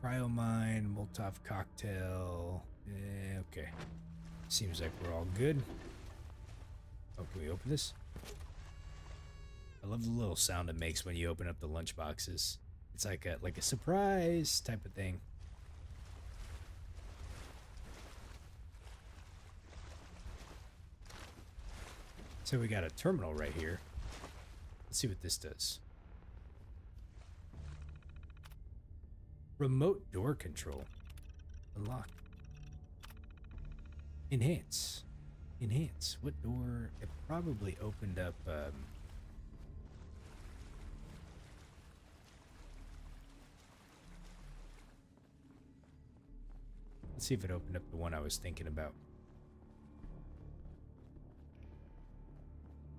Cryo mine, Molotov cocktail. Okay. Seems like we're all good. Oh, can we open this? I love the little sound it makes when you open up the lunch boxes. It's like a surprise type of thing. So we got a terminal right here. Let's see what this does. Remote door control. Unlock. Enhance. Enhance. What door? It probably opened up... Let's see if it opened up the one I was thinking about.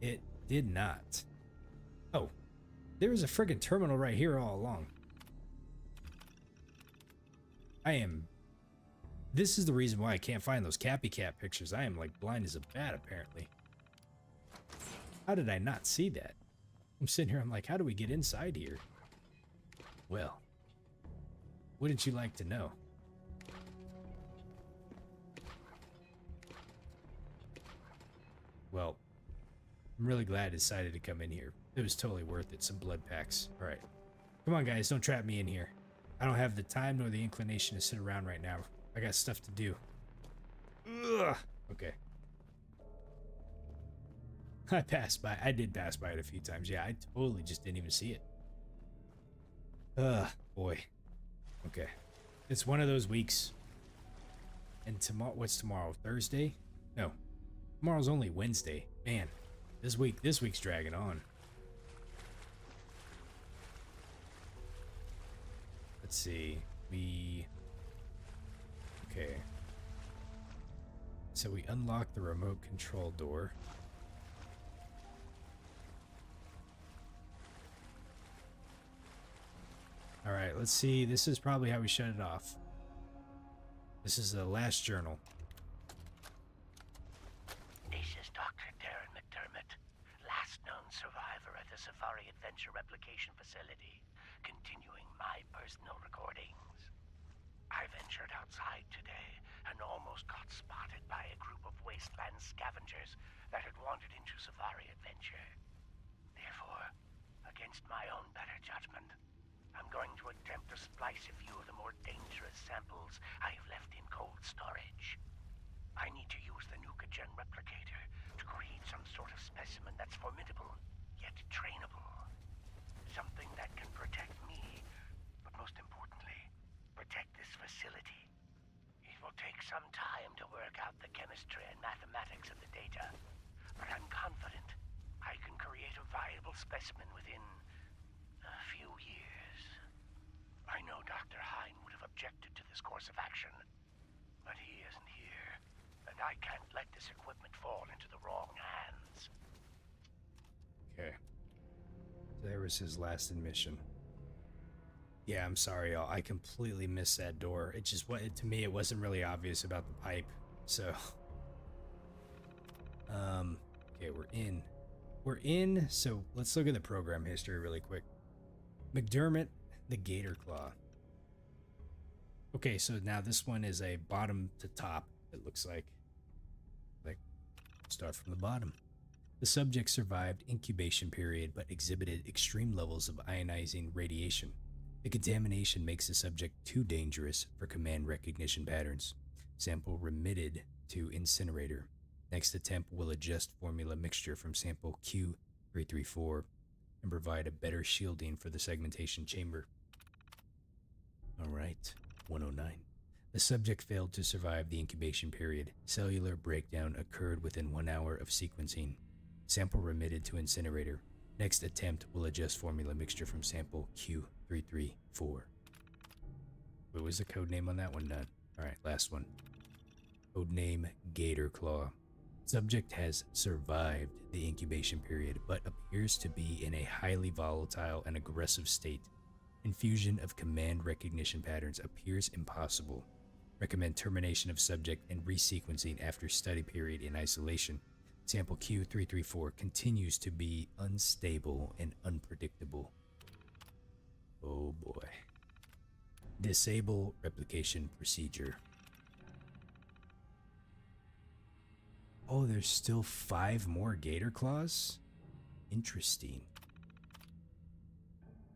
It did not. Oh, there was a friggin' terminal right here all along. This is the reason why I can't find those Cappy Cat pictures. I am like blind as a bat, apparently. How did I not see that? I'm sitting here, I'm like, how do we get inside here? Well, wouldn't you like to know? Well, I'm really glad I decided to come in here. It was totally worth it. Some blood packs. All right. Come on, guys. Don't trap me in here. I don't have the time nor the inclination to sit around right now. I got stuff to do. Ugh. Okay. I passed by. I did pass by it a few times. Yeah, I totally just didn't even see it. Ugh, boy. Okay. It's one of those weeks. And tomorrow, what's tomorrow? Thursday? No. Tomorrow's only Wednesday. Man, this week's dragging on. Let's see. Okay. So we unlock the remote control door. All right, let's see. This is probably how we shut it off. This is the last journal. This is Dr. Darren McDermott, last known survivor at the the Safari Adventure Replication Facility, continuing my personal recordings. I ventured outside today and almost got spotted by a group of wasteland scavengers that had wandered into Safari Adventure. Therefore, against my own better judgment, I'm going to attempt to splice a few of the more dangerous samples I have left in cold storage. I need to use the Nuka-Gen replicator to create some sort of specimen that's formidable, yet trainable. Something that can protect me, but most importantly, protect this facility. It will take some time to work out the chemistry and mathematics of the data, but I'm confident I can create a viable specimen within a few years. I know Dr. Hine would have objected to this course of action, but he isn't here, and I can't let this equipment fall into the wrong hands. Okay. So there was his last admission. Yeah, I'm sorry, y'all. I completely missed that door. It just, to me, it wasn't really obvious about the pipe. So, okay, we're in. We're in. So let's look at the program history really quick. McDermott, the Gator Claw. Okay, so now this one is a bottom to top, it looks like. Start from the bottom. The subject survived incubation period but exhibited extreme levels of ionizing radiation. The contamination makes the subject too dangerous for command recognition patterns. Sample remitted to incinerator. Next attempt will adjust formula mixture from sample Q334 and provide a better shielding for the segmentation chamber. Alright, 109. The subject failed to survive the incubation period. Cellular breakdown occurred within 1 hour of sequencing. Sample remitted to incinerator. Next attempt will adjust formula mixture from sample Q334. What was the code name on that one? None. Alright, last one. Code name Gator Claw. Subject has survived the incubation period, but appears to be in a highly volatile and aggressive state. Infusion of command recognition patterns appears impossible. Recommend termination of subject and resequencing after study period in isolation. Sample Q334 continues to be unstable and unpredictable. Oh boy. Disable replication procedure. Oh, there's still 5 more Gator Claws? Interesting.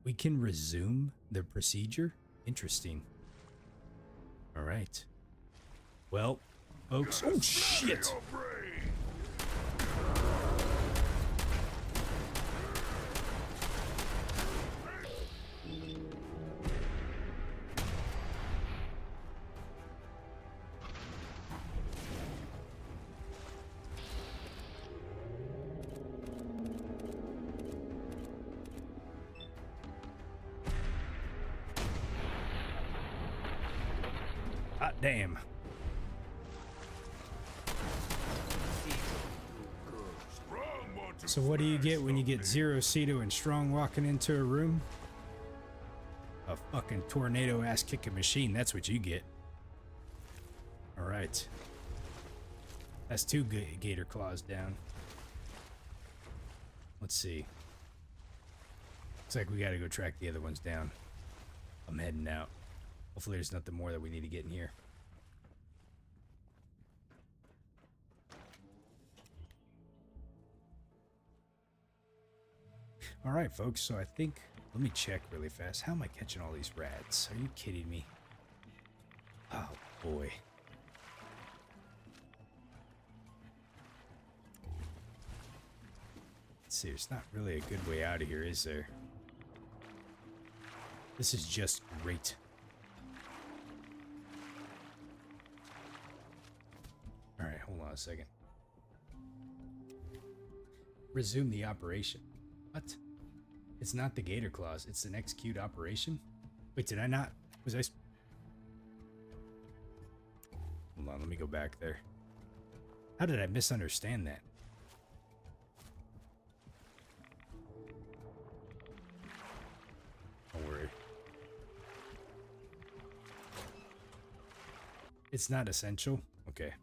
We can resume the procedure? Interesting. Alright. Well, folks. Oh, shit! Hot damn. So what do you get when you get Zrostylz and Strong walking into a room? A fucking tornado ass kicking machine, that's what you get. Alright. That's 2 Gator Claws down. Let's see. Looks like we gotta go track the other ones down. I'm heading out. Hopefully there's nothing more that we need to get in here. Alright, folks, so I think... Let me check really fast. How am I catching all these rats? Are you kidding me? Oh, boy. Let's see, there's not really a good way out of here, is there? This is just great. Alright, hold on a second. Resume the operation. What? It's not the Gator Claws, it's an execute operation? Wait, did I not? Was I... Hold on, let me go back there. How did I misunderstand that? Don't worry. It's not essential? Okay.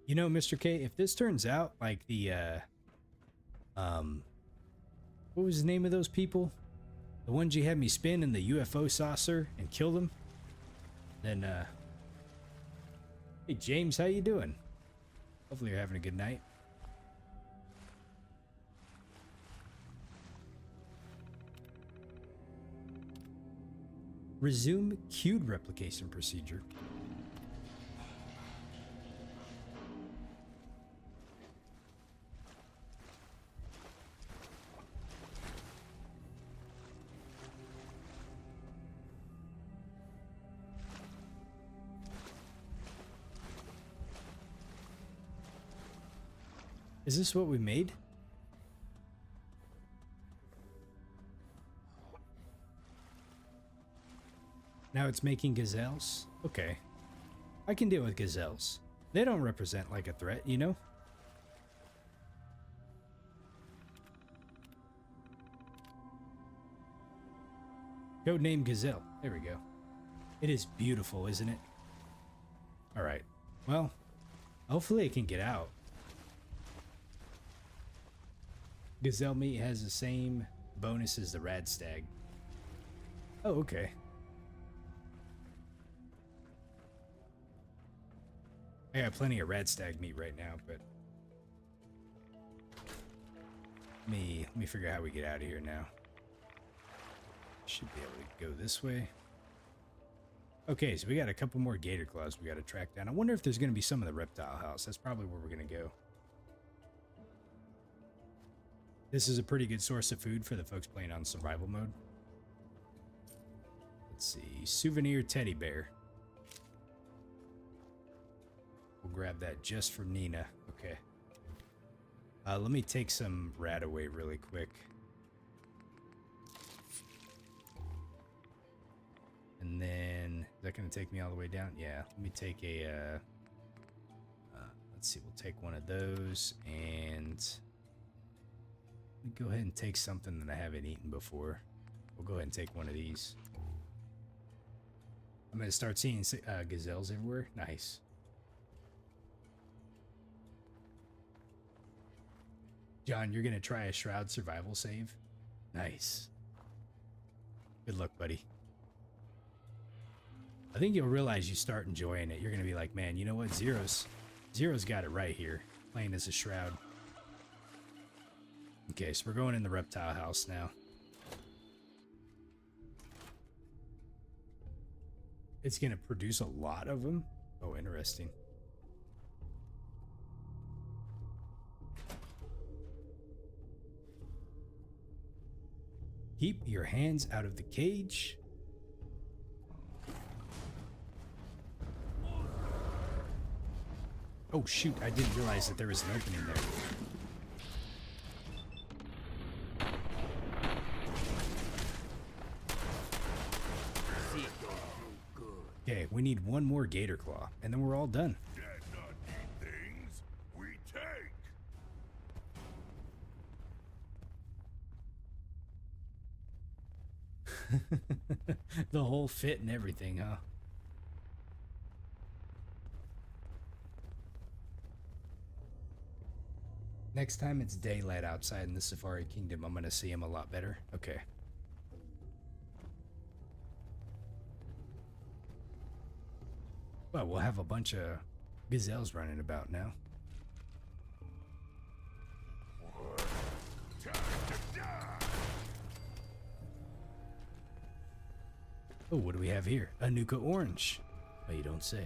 You know, Mr. K, if this turns out like the, What was the name of those people? The ones you had me spin in the UFO saucer and kill them? Then, hey James, how you doing? Hopefully you're having a good night. Resume queued replication procedure. Is this what we made? Now it's making gazelles? Okay. I can deal with gazelles. They don't represent like a threat, you know? Codename Gazelle. There we go. It is beautiful, isn't it? Alright. Well, hopefully it can get out. Gazelle meat has the same bonus as the rad stag. Oh, okay. I got plenty of rad stag meat right now, but let me figure out how we get out of here now. Should be able to go this way. Okay, so we got a couple more gator claws we got to track down. I wonder if there's going to be some in the reptile house. That's probably where we're going to go. This is a pretty good source of food for the folks playing on survival mode. Let's see. Souvenir teddy bear. We'll grab that just for Nina. Okay. Let me take some rat away really quick. And then, is that going to take me all the way down? Yeah. Let me take a, let's see. We'll take one of those and go ahead and take something that I haven't eaten before. We'll go ahead and take one of these. I'm going to start seeing gazelles everywhere. Nice. John, you're going to try a Shroud survival save? Nice. Good luck, buddy. I think you'll realize you start enjoying it. You're going to be like, man, you know what? Zero's got it right here. Playing as a Shroud. Okay, so we're going in the reptile house now. It's going to produce a lot of them? Oh, interesting. Keep your hands out of the cage. Oh, shoot. I didn't realize that there was an opening there. Okay, we need one more gator claw, and then we're all done. Things we take. The whole fit and everything, huh? Next time it's daylight outside in the Safari Kingdom, I'm gonna see him a lot better. Okay. Well, we'll have a bunch of gazelles running about now. Oh, what do we have here? A Nuka orange. Oh, you don't say.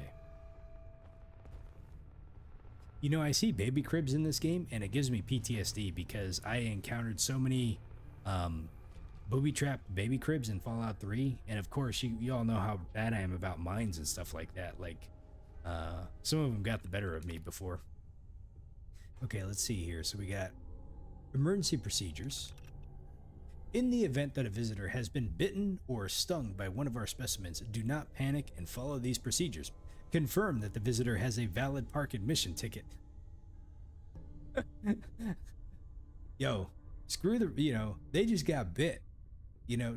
You know, I see baby cribs in this game, and it gives me PTSD because I encountered so many booby-trapped baby cribs in Fallout 3, and of course, you all know how bad I am about mines and stuff like that. Like, some of them got the better of me before. Okay, let's see here. So we got emergency procedures. In the event that a visitor has been bitten or stung by one of our specimens, do not panic and follow these procedures. Confirm that the visitor has a valid park admission ticket. Yo, screw the, they just got bit.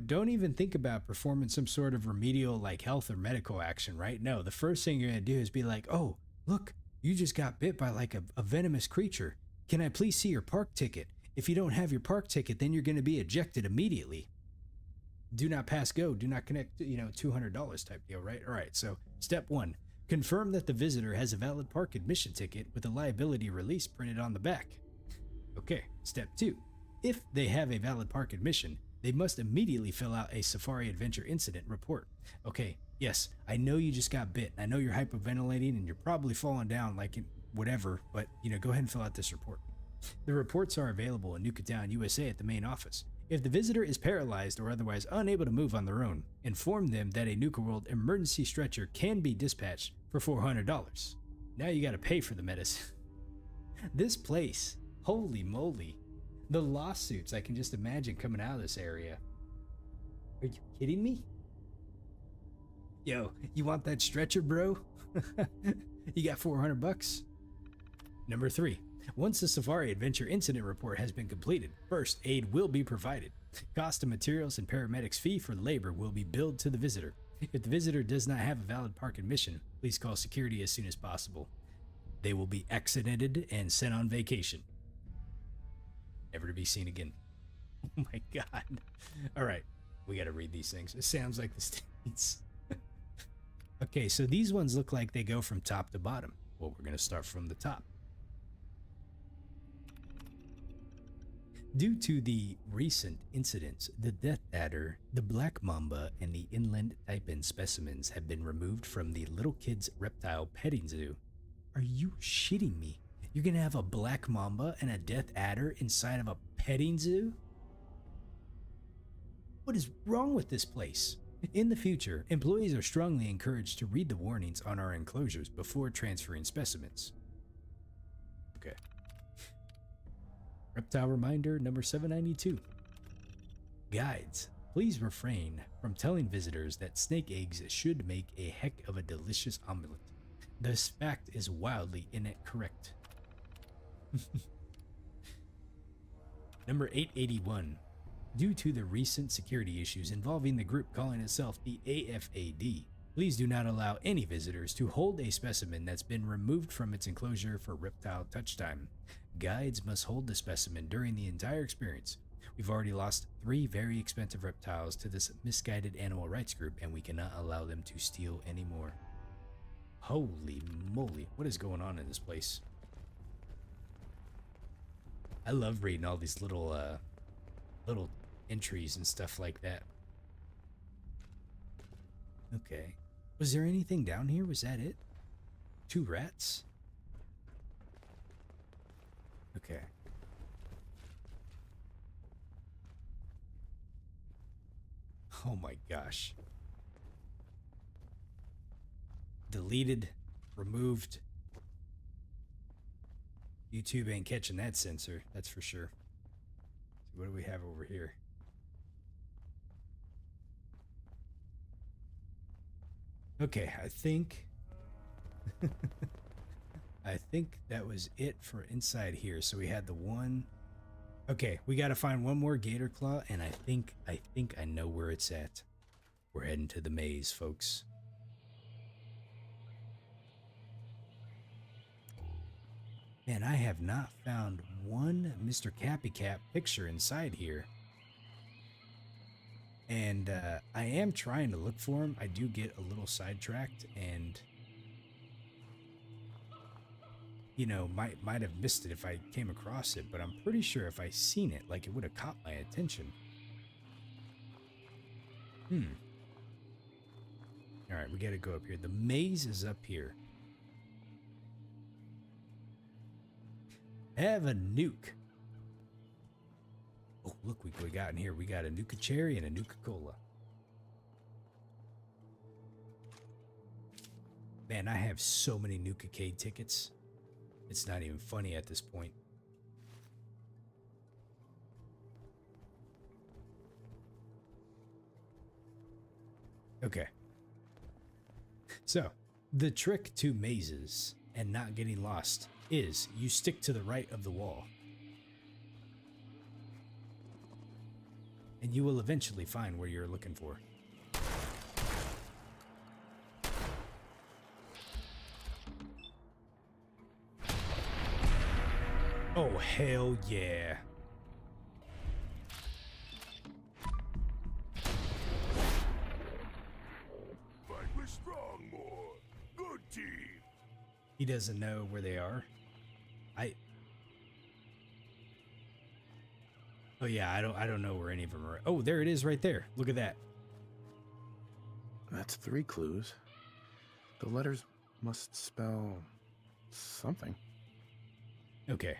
Don't even think about performing some sort of remedial, like, health or medical action, right? No, the first thing you're gonna do is be like, oh, look, you just got bit by, like, a venomous creature. Can I please see your park ticket? If you don't have your park ticket, then you're going to be ejected immediately. Do not pass go. Do not connect, $200 type deal, right? All right, so step 1. Confirm that the visitor has a valid park admission ticket with a liability release printed on the back. Okay, step 2. If they have a valid park admission, they must immediately fill out a Safari Adventure Incident report. Okay, yes, I know you just got bit. I know you're hyperventilating and you're probably falling down like whatever, but go ahead and fill out this report. The reports are available in Nuka-Town, USA at the main office. If the visitor is paralyzed or otherwise unable to move on their own, inform them that a Nuka-World emergency stretcher can be dispatched for $400. Now you gotta pay for the medicine. This place, holy moly. The lawsuits I can just imagine coming out of this area. Are you kidding me? Yo, you want that stretcher, bro? You got $400? Number 3. Once the Safari Adventure Incident Report has been completed, first aid will be provided. Cost of materials and paramedics' fee for labor will be billed to the visitor. If the visitor does not have a valid park admission, please call security as soon as possible. They will be accidented and sent on vacation. Never to be seen again. Oh my god. All right, we got to read these things. It sounds like the States. Okay, so these ones look like they go from top to bottom. Well, we're going to start from the top. Due to the recent incidents, the death adder, the black mamba, and the inland taipan specimens have been removed from the Little Kids Reptile Petting Zoo. Are you shitting me? You're gonna have a black mamba and a death adder inside of a petting zoo? What is wrong with this place? In the future, employees are strongly encouraged to read the warnings on our enclosures before transferring specimens. Okay. Reptile reminder number 792. Guides, please refrain from telling visitors that snake eggs should make a heck of a delicious omelet. This fact is wildly incorrect. Number 881. Due to the recent security issues involving the group calling itself the AFAD, please do not allow any visitors to hold a specimen that's been removed from its enclosure for reptile touch time. Guides must hold the specimen during the entire experience. We've already lost 3 very expensive reptiles to this misguided animal rights group, and we cannot allow them to steal anymore. Holy moly, what is going on in this place? I love reading all these little entries and stuff like that. Okay. Was there anything down here? Was that it? 2 rats? Okay. Oh my gosh. Deleted, removed. YouTube ain't catching that censor, that's for sure. So what do we have over here? Okay, I think that was it for inside here. So we had the one. Okay, we got to find one more gator claw, and I think I know where it's at. We're heading to the maze, folks. Man, I have not found one Mr. Cappy Cap picture inside here. And I am trying to look for him. I do get a little sidetracked and, you know, might have missed it if I came across it, but I'm pretty sure if I seen it, like, it would have caught my attention. All right, we got to go up here. The maze is up here. Have a nuke. Oh, look what we got in here. We got a Nuka Cherry and a Nuka Cola. Man, I have so many Nuka-Cade tickets. It's not even funny at this point. Okay. So, the trick to mazes and not getting lost is you stick to the right of the wall. And you will eventually find where you're looking for. Oh, hell yeah. He doesn't know where they are. Oh yeah, I don't know where any of them are. Oh, there it is right there. Look at that. That's 3 clues. The letters must spell something. Okay.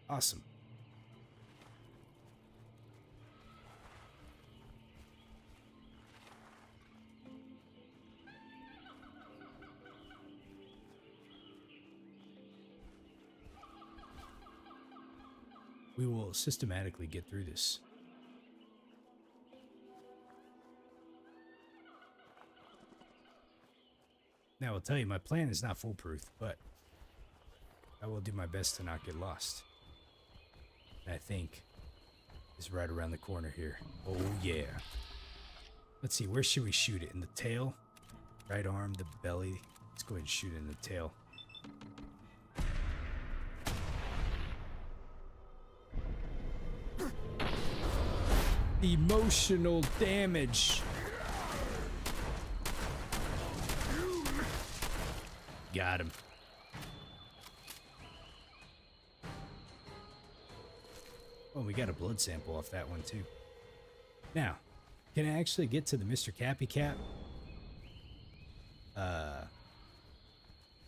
Awesome. We will systematically get through this. Now, I'll tell you, my plan is not foolproof, but I will do my best to not get lost. And I think is right around the corner here. Oh, yeah. Let's see, where should we shoot it? In the tail? Right arm, the belly? Let's go ahead and shoot it in the tail. Emotional damage. Got him. Oh, we got a blood sample off that one too. Now, can I actually get to the Mr. Cappy Cap?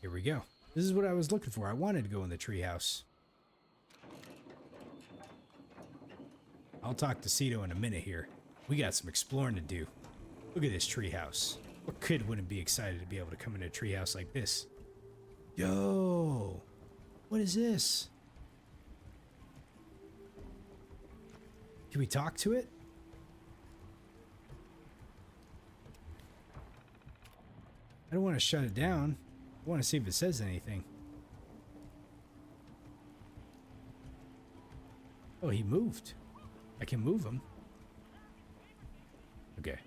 Here we go. This is what I was looking for. I wanted to go in the treehouse. I'll talk to Cito in a minute here. We got some exploring to do. Look at this treehouse. What kid wouldn't be excited to be able to come into a treehouse like this? Yo! What is this? Can we talk to it? I don't want to shut it down. I want to see if it says anything. Oh, he moved. I can move him. Okay.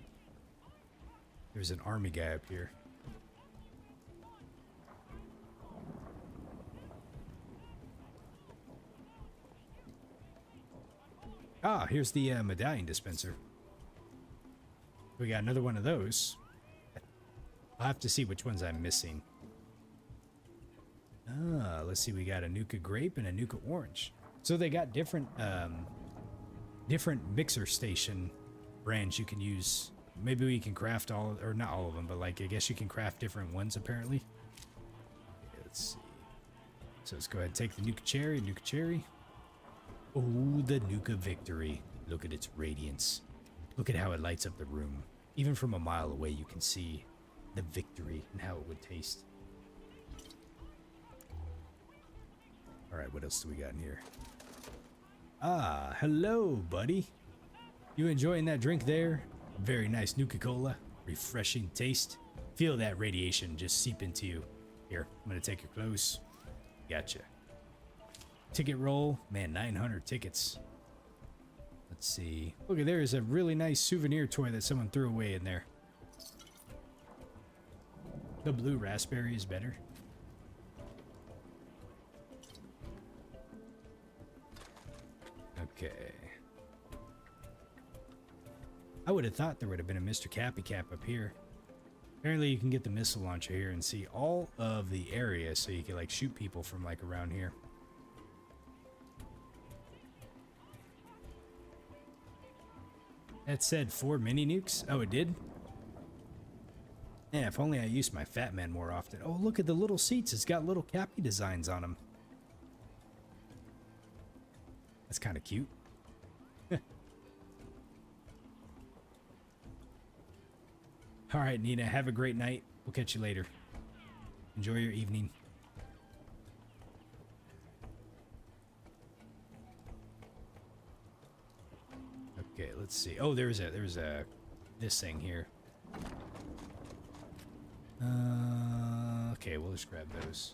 There's an army guy up here. Ah, here's the medallion dispenser. We got another one of those. I'll have to see which ones I'm missing. Ah, let's see. We got a Nuka grape and a Nuka orange. So they got different different mixer station brands you can use. Maybe we can craft all, or not all of them, but like I guess you can craft different ones apparently. Okay, let's see. So let's go ahead and take the Nuka cherry, Nuka cherry. Oh, the Nuka victory. Look at its radiance. Look at how it lights up the room. Even from a mile away, you can see the victory and how it would taste. All right, what else do we got in here? Ah, hello, buddy. You enjoying that drink there? Very nice Nuka-Cola. Refreshing taste. Feel that radiation just seep into you. Here, I'm gonna take your clothes. Gotcha. Ticket roll. Man, 900 tickets. Let's see. Look, there is a really nice souvenir toy that someone threw away in there. The blue raspberry is better. Okay. I would have thought there would have been a Mr. Cappy Cap up here. Apparently you can get the missile launcher here and see all of the area so you can like shoot people from like around here. That said 4 mini nukes? Oh, it did? Yeah, if only I used my Fat Man more often. Oh, look at the little seats. It's got little Cappy designs on them. That's kind of cute. All right, Nina, have a great night. We'll catch you later. Enjoy your evening. Okay, let's see. Oh, there's this thing here. Okay, we'll just grab those.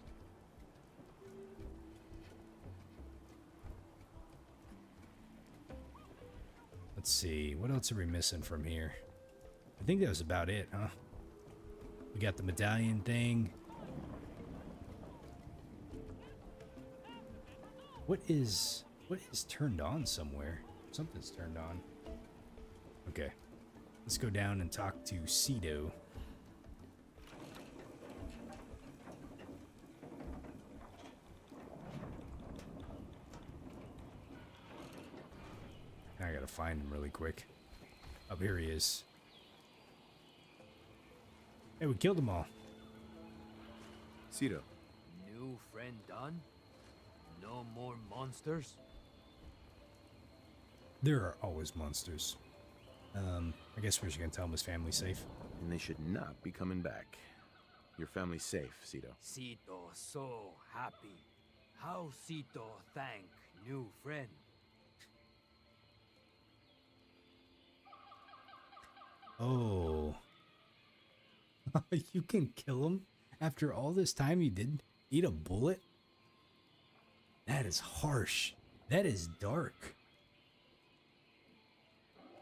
Let's see, what else are we missing from here? I think that was about it, huh? We got the medallion thing. What is turned on somewhere? Something's turned on. Okay. Let's go down and talk to Cito. Now I gotta find him really quick. Up here he is. Hey, we killed them all. Cito. New friend done? No more monsters? There are always monsters. I guess we're just gonna tell him his family's safe. And they should not be coming back. Your family's safe, Cito. Cito so happy. How Cito thank new friend. Oh. You can kill him after all this time you didn't eat a bullet? That is harsh. That is dark.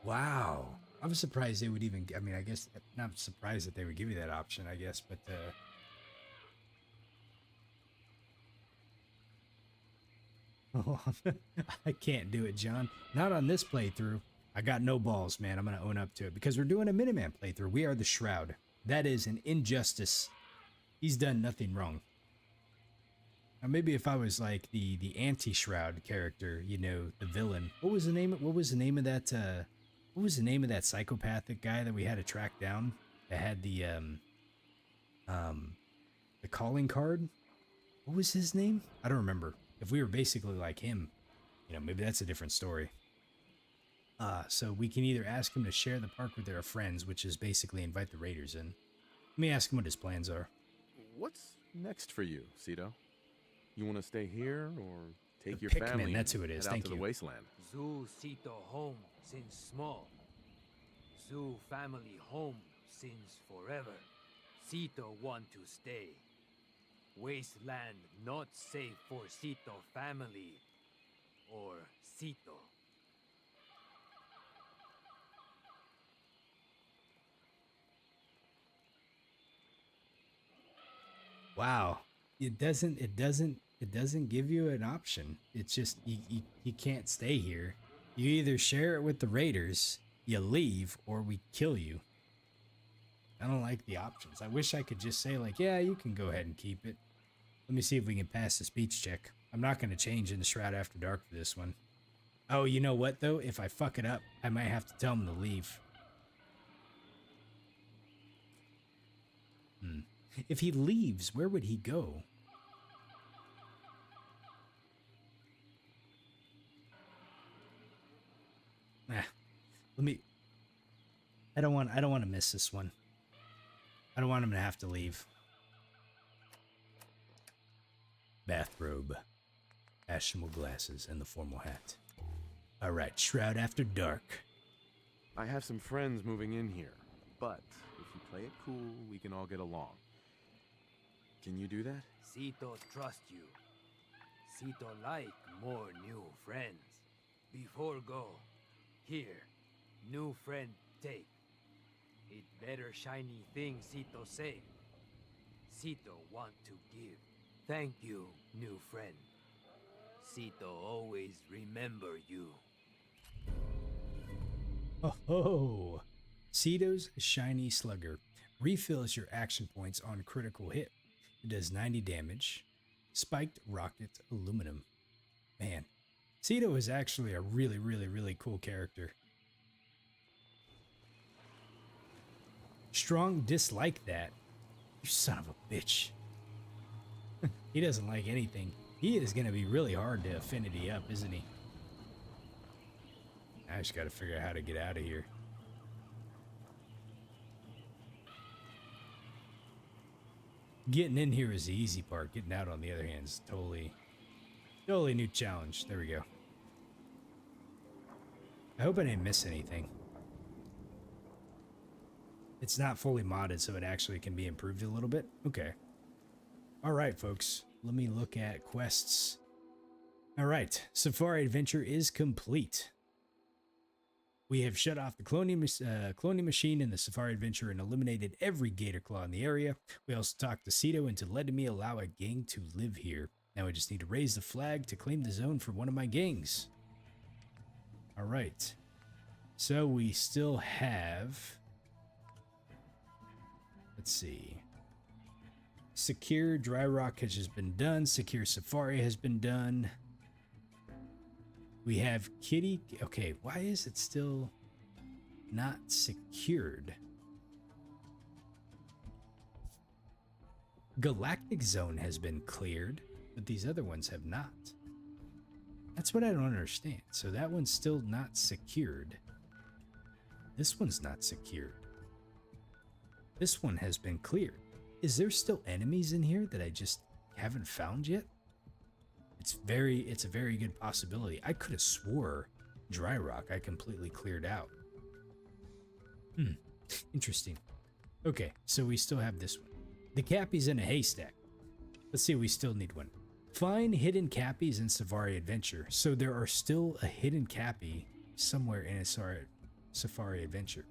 Wow. I'm surprised they would even, I mean, I guess, not surprised that they would give you that option, I guess, but, oh, I can't do it, John. Not on this playthrough. I got no balls, man. I'm going to own up to it because we're doing a Miniman playthrough. We are the Shroud. That is an injustice. He's done nothing wrong. Now, maybe if I was like the anti-Shroud character, you know, the villain. What was the name of that, what was the name of that psychopathic guy that we had to track down that had the calling card? What was his name? I don't remember. If we were basically like him, you know, maybe that's a different story. So we can either ask him to share the park with their friends, which is basically invite the raiders in. Let me ask him what his plans are. What's next for you, Cito? You want to stay here or take your Pikmin, family? that's who it is. Head out Thank to you. the wasteland. Zoo Cito home since small. Zoo family home since forever. Cito want to stay. Wasteland not safe for Cito family or Cito. Wow. It doesn't give you an option. It's just you can't stay here. You either share it with the raiders, you leave, or we kill you. I don't like the options. I wish I could just say like, yeah, you can go ahead and keep it. Let me see if we can pass the speech check. I'm not going to change into Shroud After Dark for this one. Oh, you know what though? If I fuck it up, I might have to tell him to leave. If he leaves, where would he go? Let me. I don't want to miss this one. I don't want him to have to leave. Bathrobe, fashionable glasses, and the formal hat. All right, Shroud After Dark. I have some friends moving in here, but if you play it cool, we can all get along. Can you do that? Cito trust you. Cito like more new friends. Before go, here, new friend take. It better shiny thing Cito say. Cito want to give. Thank you, new friend. Cito always remember you. Oh, Cito's Shiny Slugger refills your action points on critical hit. It does 90 damage. Spiked Rocket Aluminum. Man, Cito is actually a really cool character. Strong dislike that. You son of a bitch. He doesn't like anything. He is going to be really hard to affinity up, isn't he? I just got to figure out how to get out of here. Getting in here is the easy part. Getting out, on the other hand, is totally new challenge. There we go. I hope I didn't miss anything. It's not fully modded, so it actually can be improved a little bit. Okay. All right, folks. Let me look at quests. All right. Safari Adventure is complete. We have shut off the cloning machine in the Safari Adventure and eliminated every gator claw in the area. We also talked to Cito into letting me allow a gang to live here. Now I just need to raise the flag to claim the zone for one of my gangs. All right. So we still have... Let's see. Secure Dry Rock has just been done. Secure Safari has been done. We have Kitty. Okay, why is it still not secured? Galactic Zone has been cleared, but these other ones have not. That's what I don't understand. So that one's still not secured. This one's not secured. This one has been cleared. Is there still enemies in here that I just haven't found yet? It's a very good possibility. I could have swore Dry Rock I completely cleared out. Interesting. Okay, so we still have this one. The Cappy's in a haystack. Let's see, we still need one. Find hidden Cappies in Safari Adventure. So there are still a hidden Cappy somewhere in a Safari Adventure.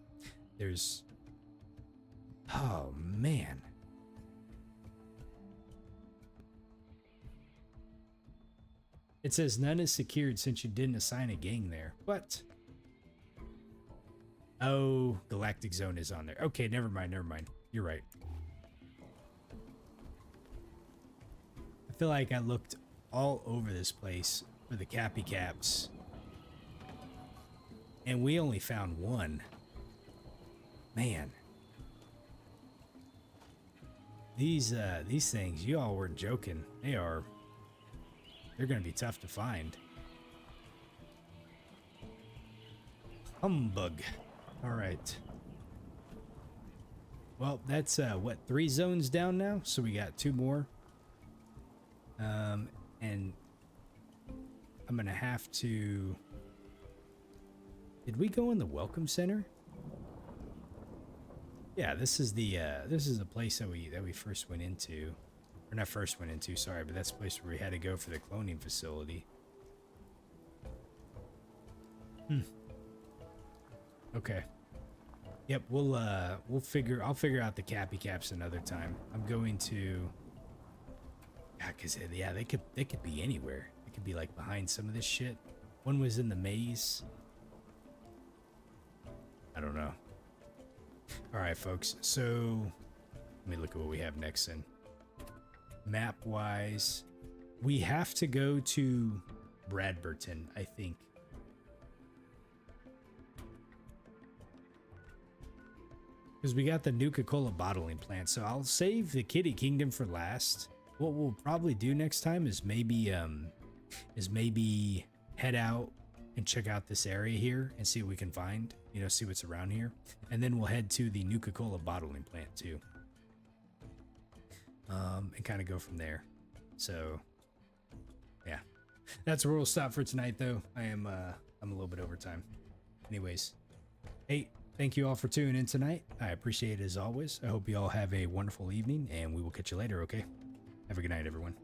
There's... Oh, man. It says none is secured since you didn't assign a gang there. What? Oh, Galactic Zone is on there. Okay, never mind. You're right. I feel like I looked all over this place for the Cappy Caps. And we only found one. Man. These things, you all weren't joking. They're gonna be tough to find. Humbug. Alright. Well, that's what, 3 zones down now? So we got 2 more. And I'm gonna have to... Did we go in the Welcome Center? Yeah, this is the place that we first went into. Or not first went into, sorry, but that's the place where we had to go for the cloning facility. Okay. Yep, I'll figure out the Cappy Caps another time. I'm going to... Yeah, because, yeah, they could be anywhere. They could be, like, behind some of this shit. One was in the maze. I don't know. Alright, folks, so... Let me look at what we have next then. Map-wise, we have to go to Bradburton, I think. Because we got the Nuka-Cola bottling plant, so I'll save the Kitty Kingdom for last. What we'll probably do next time is maybe head out and check out this area here and see what we can find, you know, see what's around here. And then we'll head to the Nuka-Cola bottling plant too. And kind of go from there. So, yeah. That's where we'll stop for tonight, though. I'm a little bit over time. Anyways, hey, thank you all for tuning in tonight. I appreciate it as always. I hope you all have a wonderful evening, and we will catch you later, okay? Have a good night, everyone.